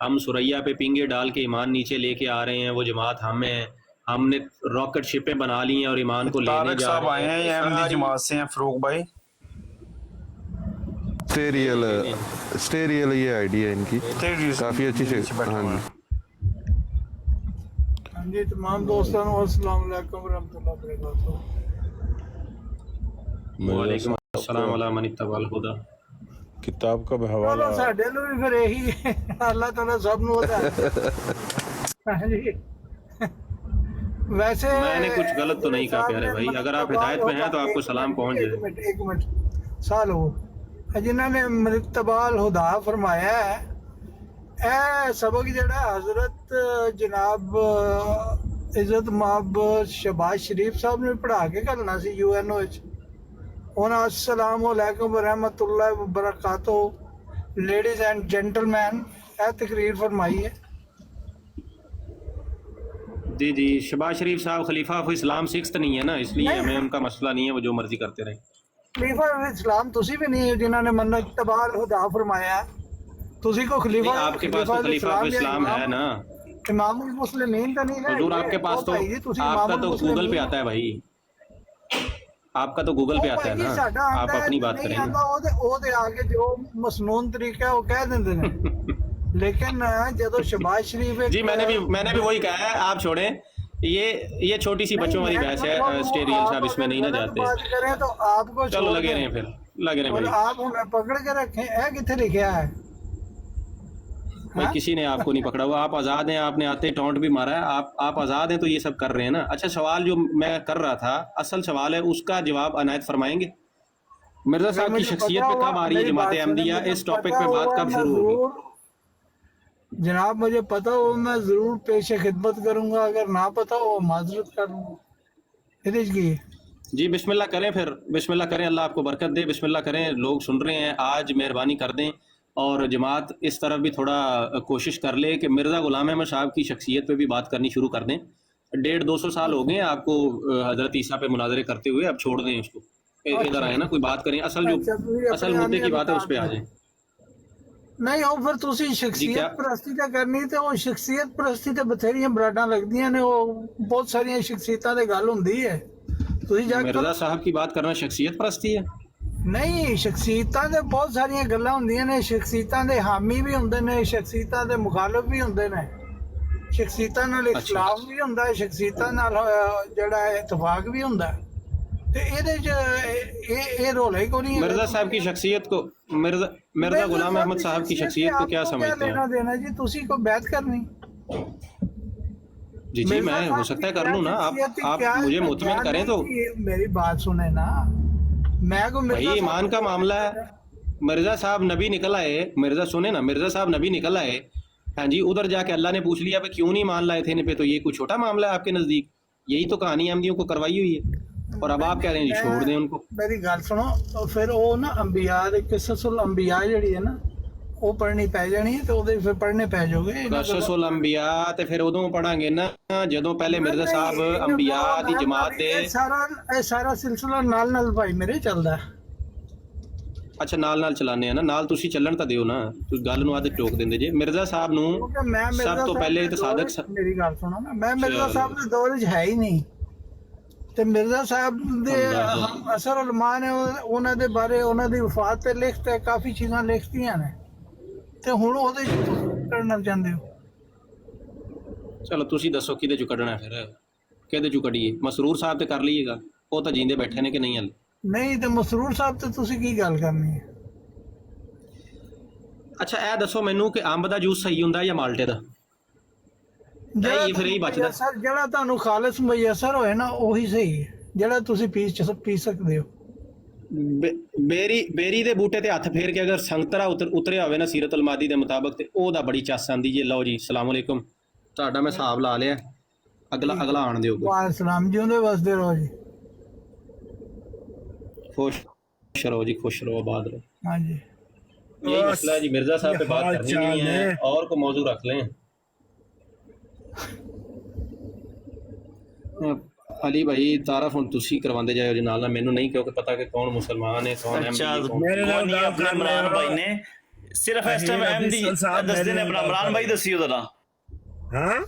हम सुरैया पे पिंगे डाल के ईमान नीचे लेके आ रहे हैं, वो जमात हम हैं, हमने रॉकेट शिपें बना ली हैं और ईमान को लेने जा रहे हैं। आए हैं अहमदी जमात से हैं फरूक भाई। स्टेरियल ये आइडिया है इनकी, काफ़ी अच्छी से। हाँ जी, हाँ जी, तमाम दोस्तों को अस्सलाम वालेकुम रहमतुल्लाहि व बरकातहू। वालेकुम अस्सलाम वाला मन इत्तबल हुदा। किताब का हवाला ਸਾਡੇ ਨੂੰ ਵੀ ਫਿਰ ਇਹੀ ਅੱਲਾਹ ਤਾਲਾ ਸਭ ਨੂੰ ਉਹਦਾ हाँ जी। वैसे मैंने कुछ गलत तो नहीं कहा प्यारे भाई, अगर आप हिदायत में हैं तो आपको सलाम पहुंच जाए। एक मिनट सालो जिन्होंने मरितबाल हुदा फरमाया है, ए सबक जड़ा हजरत जनाब इज्जत माब शहबाज शरीफ साहब ने पढ़ा के करना सी यूएनओ उन्हें। अस्सलाम वालेकुम रहमतुल्लाहि व बरकातहू। लेडीज एंड जेंटलमैन, ए तकरीर फरमाई है। जी जी, शहबाज शरीफ साहब खलीफा ऑफ इस्लाम 6th नहीं है ना, इसलिए हमें उनका मसला नहीं है, वो जो मर्जी करते रहे। ਖਲੀਫਾ ਇਸਲਾਮ ਤੁਸੀਂ ਵੀ ਨਹੀਂ ਜਿਨ੍ਹਾਂ ਨੇ ਮੰਨਤ ਤਬਾਰ ਖੁਦਾ ਫਰਮਾਇਆ। ਤੁਸੀਂ को खलीफा आपके पास तो खलीफा इस्लाम है ना इमामुल मुस्लिमीन का नहीं है हुजूर, आपके पास तो आपका तो गूगल पे आता है भाई, आपका तो गूगल पे आता है ना, आप अपनी बात करें ना। ਉਹਦੇ ਆਗੇ ਜੋ ਮਸਨੂਨ ਤਰੀਕਾ ਉਹ ਕਹਿ ਦਿੰਦੇ ਨੇ लेकिन ਜਦੋਂ शहबाज शरीफ जी मैंने भी वही कहा है, आप छोड़ें ये छोटी सी बच्चों वाली बहस है, स्टेरियल साहब इसमें नहीं ना जाते। बात करें तो आपको चलो लगे रहे फिर, लगे रहे भाई। आप हमें पकड़ के रखें, है कितने लिखा है भाई? किसी ने आपको नहीं पकड़ा हुआ, आप आज़ाद हैं, आपने आते टॉन्ट भी मारा है, आप आज़ाद हैं तो ये सब कर रहे हैं ना। अच्छा सवाल जो मैं कर रहा था, असल सवाल है, उसका जवाब अनायत फरमाएंगे। मिर्जा साहब की शख्सियत पे कब आ रही है जमात अहमदिया, इस टॉपिक पे बात कब शुरू होगी? जनाब मुझे पता हो मैं जरूर पेश खिदमत करूंगा, अगर ना पता हो माजरत कर लूंगा। जी बिस्मिल्लाह करें, फिर बिस्मिल्लाह करें, अल्लाह आपको बरकत दे, बिस्मिल्लाह करें। लोग सुन रहे हैं, आज मेहरबानी कर दें और जमात इस तरफ भी थोड़ा कोशिश कर ले कि मिर्ज़ा ग़ुलाम अहमद साहब की शख्सियत पे भी बात करनी शुरू कर दें। 150-200 साल हो गए हैं आपको हज़रत ईसा पे मुनाजरे करते हुए, अब छोड़ दें उसको, इधर आए ना, कोई बात करें, असल मुद्दे की बात है उस पर आ जाएं। नहीं हो फिर तुसी शख्सियत परस्ती ਤਾਂ ਕਰਨੀ ਤੇ ਉਹ ਸ਼ਖਸੀਅਤ परस्ती ਤੇ ਬਥੇਰੀਆਂ ਬਰਾਡਾਂ ਲੱਗਦੀਆਂ ਨੇ, ਉਹ ਬਹੁਤ ਸਾਰੀਆਂ ਸ਼ਖਸੀਅਤਾਂ ਦੇ ਗੱਲ ਹੁੰਦੀ ਹੈ। ਤੁਸੀਂ ਜਾ ਕੇ मिर्ज़ा साहब की बात करना शख्सियत परस्ती है? ਨਹੀਂ, ਸ਼ਖਸੀਅਤਾਂ ਦੇ ਬਹੁਤ ਸਾਰੀਆਂ ਗੱਲਾਂ ਹੁੰਦੀਆਂ ਨੇ, ਸ਼ਖਸੀਅਤਾਂ ਦੇ ਹਾਮੀ ਵੀ ਹੁੰਦੇ ਨੇ, ਸ਼ਖਸੀਅਤਾਂ ਦੇ ਮੁਖਾਲਫ ਵੀ ਹੁੰਦੇ ਨੇ, ਸ਼ਖਸੀਅਤਾਂ ਨਾਲ ਇਖਲਾਫ ਵੀ ਹੁੰਦਾ ਹੈ, ਸ਼ਖਸੀਅਤਾਂ ਨਾਲ ਜਿਹੜਾ ਇਤਫਾਕ ਵੀ ਹੁੰਦਾ ਹੈ। ਤੇ ਇਹਦੇ ਚ ਇਹ ਰੋਲ ਹੈ ਕੋਈ नहीं। मिर्ज़ा साहब की शख्सियत को मिर्ज़ा ग़ुलाम अहमद साहब की शख्सियत को क्या समझते हैं? देना जी तुसी को बैत करनी। जी जी मैं हो सकता है कर लूँ ना, आप मुझे मुतमिन करें तो। मेरी बात सुने ना, मैं को भाई ईमान का मामला है, मिर्ज़ा साहब नबी निकल आए, मिर्ज़ा सुने ना, मिर्ज़ा साहब नबी निकल आए, हाँ जी, उधर जाके अल्लाह ने पूछ लिया क्यों नहीं मान लाए थे इन पे, तो ये कोई छोटा मामला है आपके नज़दीक? यही तो कहानी अहमदियों को करवाई हुई है, और अब आप कह रहे हैं छोड़ दें उनको। मेरी गल सुनो, तो फिर वो ना अंबिया दे किस्सुल अंबिया जिहड़ी है ना वो पढ़नी पै जानी है, तो ਉਹਦੇ ਫਿਰ पढ़ने पै जाओगे। किस्सुल अंबिया ते फिर उदों पढ़ांगे ना ਜਦੋਂ ਪਹਿਲੇ ਮਿਰਜ਼ਾ ਸਾਹਿਬ ਅੰबिया ਦੀ ਜਮਾਤ ਦੇ ਇਹ ਸਾਰਾ ਸਿਲਸਿਲਾ ਨਾਲ ਭਾਈ ਮੇਰੇ ਚੱਲਦਾ। ਅੱਛਾ ਨਾਲ ਚਲਾਣੇ ਆ ਨਾ, ਨਾਲ ਤੁਸੀਂ ਚੱਲਣ ਤਾਂ ਦਿਓ ਨਾ, ਤੁਸੀਂ ਗੱਲ ਨੂੰ ਆਦਤ ਟੋਕ ਦਿੰਦੇ ਜੇ। ਮਿਰਜ਼ਾ ਸਾਹਿਬ ਨੂੰ ਸਭ ਤੋਂ ਪਹਿਲੇ ਤੇ ਸਾਦਕ, ਮੇਰੀ ਗੱਲ ਸੁਣੋ ਨਾ, ਮੈਂ ਮਿਰਜ਼ਾ ਸਾਹਿਬ ਦੇ ਦੌਰ 'ਚ ਹੈ ਹੀ ਨਹੀਂ, ਤੇ ਮਿਰਜ਼ਾ ਸਾਹਿਬ ਦੇ ਅਸਰ ਉਲਮਾ ਨੇ ਉਹਨਾਂ ਦੇ ਬਾਰੇ, ਉਹਨਾਂ ਦੀ ਵਫਾਤ ਤੇ ਲਿਖਤੇ ਕਾਫੀ ਚੀਜ਼ਾਂ ਲਿਖਤੀਆਂ ਨੇ, ਤੇ ਹੁਣ ਉਹਦੇ ਕਰਨਾ ਚਾਹੁੰਦੇ ਹੋ। ਚਲੋ ਤੁਸੀਂ ਦੱਸੋ ਕਿਹਦੇ ਚੋਂ ਕੱਢਣਾ, ਫਿਰ ਕਿਹਦੇ ਚੋਂ ਕੱਢੀਏ? ਮਸਰੂਰ ਸਾਹਿਬ ਤੇ ਕਰ ਲਈਏਗਾ, ਉਹ ਤਾਂ ਜਿੰਦੇ ਬੈਠੇ ਨੇ ਕਿ ਨਹੀਂ ਹਲ? ਨਹੀਂ ਤੇ ਮਸਰੂਰ ਸਾਹਿਬ ਤੇ ਤੁਸੀਂ ਕੀ ਗੱਲ ਕਰਨੀ ਹੈ? ਅੱਛਾ ਇਹ ਦੱਸੋ ਮੈਨੂੰ ਕਿ ਅੰਬ ਦਾ ਜੂਸ ਸਹੀ ਹੁੰਦਾ ਜਾਂ ਮਾਲਟੇ ਦਾ? ਇਹ ਫਿਰ ਇਹੀ ਬਚਦਾ ਸਰ, ਜਿਹੜਾ ਤੁਹਾਨੂੰ ਖਾਲਸ ਮੁਯਸਰ ਹੋਏ ਨਾ ਉਹੀ ਸਹੀ ਹੈ, ਜਿਹੜਾ ਤੁਸੀਂ ਪੀ ਸਕਦੇ ਹੋ। ਬੇਰੀ ਦੇ ਬੂਟੇ ਤੇ ਹੱਥ ਫੇਰ ਕੇ ਅਗਰ ਸੰਗਤਰਾ ਉਤਰਿਆ ਹੋਵੇ ਨਾ ਸੀਰਤ ਅਲਮਾਦੀ ਦੇ ਮੁਤਾਬਕ, ਤੇ ਉਹਦਾ ਬੜੀ ਚੱਸ ਆਂਦੀ ਜੇ। ਲਓ ਜੀ ਸਲਾਮ ਅਲੈਕੁਮ, ਤੁਹਾਡਾ ਮੈਂ ਹਿਸਾਬ ਲਾ ਲਿਆ, ਅਗਲਾ ਆਣ ਦਿਓ। ਵਾਹ ਸਲਾਮ, ਜਿਉਂਦੇ ਵਸਦੇ ਰਹੋ ਜੀ, खुश रहो जी, खुश रहो, आबाद रहो। हाँ जी, यही मसला है जी, मिर्जा साहब पे बात करनी नहीं है, और को मौजू रख लें। अली भाई तारफ हुन तुसी करवांदे जाओ जी नाल, मैनू नहीं क्योंकि पता कि कौन मुसलमान है कौन अच्छा मेरे नाल अपने इमरान भाई ने सिर्फ इस टाइम अहमदी दस दिन अपना इमरान भाई दसियो जरा। हां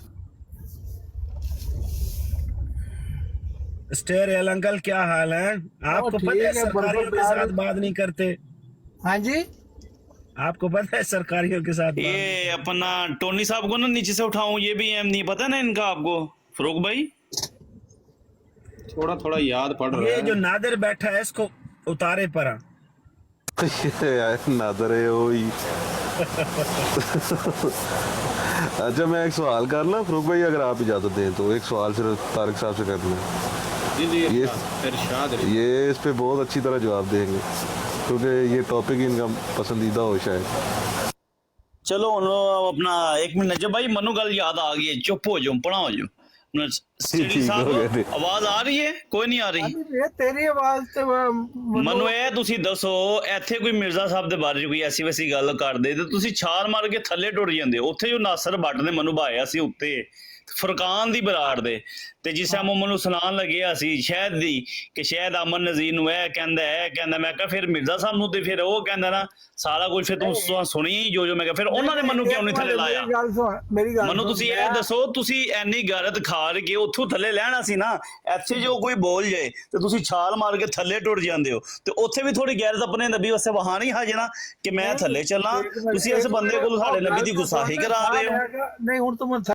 स्टेरियल अंकल क्या हाल है? आपको पता है सरकारियों के साथ बात नहीं करते? हाँ जी, आपको पता है सरकारियों के साथ ये अपना टोनी साहब को ना नीचे से उठाऊं, ये भी अहम नहीं पता ना इनका आपको फरूक भाई? थोड़ा याद पड़ रहा है। ये जो नादिर बैठा है इसको उतारे परा। नादिर है वही। अच्छा मैं एक सवाल करना फरूक भाई, अगर आप इजाजत दें तो एक सवाल सिर्फ तारिक साहब से करना है। जी ये इस पे बहुत अच्छी तरह जवाब देंगे क्योंकि ये टॉपिक इनका पसंदीदा हो शायद। चलो अपना एक मिनट, जब भाई मनु गल याद आ गई, चुप हो जाओ, पढ़ा हो जाओ। ਸਿਟੀ ਸਾਹਿਬ ਆਵਾਜ਼ ਆ ਰਹੀ ਹੈ? ਕੋਈ ਨਹੀਂ ਆ ਰਹੀ ਤੇਰੀ ਆਵਾਜ਼ ਤੇ ਮੈਨੂੰ ਇਹ ਤੁਸੀਂ ਦੱਸੋ, ਇੱਥੇ ਕੋਈ ਮਿਰਜ਼ਾ ਸਾਹਿਬ ਦੇ ਬਾਰੇ ਕੋਈ ਐਸੀ ਵੈਸੀ ਗੱਲ ਕਰਦੇ ਤੇ ਤੁਸੀਂ ਛਾਲ ਮਾਰ ਕੇ ਥੱਲੇ ਟੁੱਟ ਜਾਂਦੇ ਹੋ। ਉੱਥੇ ਜੋ ਨਾਸਰ ਭੱਟ ਨੇ ਮੈਨੂੰ ਭਾਇਆ ਸੀ ਉੱਤੇ ਫੁਰਕਾਨ ਦੀ ਬਰਾੜ ਦੇ, ਤੇ ਜਿਸ ਟਾਈਮ ਉਹ ਮੈਨੂੰ ਸੁਣਾਉਣ ਲੱਗਿਆ ਸੀ ਸ਼ਾਇਦ ਦੀ ਕਿ ਸ਼ਾਇਦ ਅਮਨ ਨਜ਼ੀਰ ਨੂੰ ਇਹ ਕਹਿੰਦਾ ਮੈਂ ਕਿਹਾ ਫਿਰ ਮਿਰਜ਼ਾ ਸਾਹਿਬ ਨੂੰ ਤੇ ਫਿਰ ਉਹ ਕਹਿੰਦਾ ਨਾ ਸਾਰਾ ਕੁਝ ਫਿਰ ਤੂੰ ਸੁਣੀ ਜੋ ਮੈਂ ਕਿਹਾ ਫਿਰ ਉਹਨਾਂ ਨੇ ਮੈਨੂੰ ਕਿਉਂ ਨਹੀਂ ਥੱਲੇ ਲਾਇਆ? ਮੈਨੂੰ ਤੁਸੀਂ ਇਹ ਦੱਸੋ, ਤੁਸੀਂ ਐਨੀ ਗੈਰਤ ਖਾਰ ਕੇ ਉੱਥੋਂ ਥੱਲੇ ਲੈਣਾ ਸੀ ਨਾ, ਇੱਥੇ ਜੋ ਕੋਈ ਬੋਲ ਜਾਏ ਤੇ ਤੁਸੀਂ ਛਾਲ ਮਾਰ ਕੇ ਥੱਲੇ ਟੁੱਟ ਜਾਂਦੇ ਹੋ, ਤੇ ਉੱਥੇ ਵੀ ਥੋੜੀ ਗੈਰਤ ਆਪਣੇ ਨਬੀ ਵਾਸਤੇ ਵਹਾ ਨਹੀਂ ਹਾਜਣਾ ਕਿ ਮੈਂ ਥੱਲੇ ਚੱਲਾਂ। ਤੁਸੀਂ ਇਸ ਬੰਦੇ ਕੋਲ ਸਾਡੇ ਨਬੀ ਦੀ ਗੁਸਾਹੀ ਕਰਾ ਰਹੇ ਹੋ। ਨਹੀਂ ਹੁਣ ਤੂੰ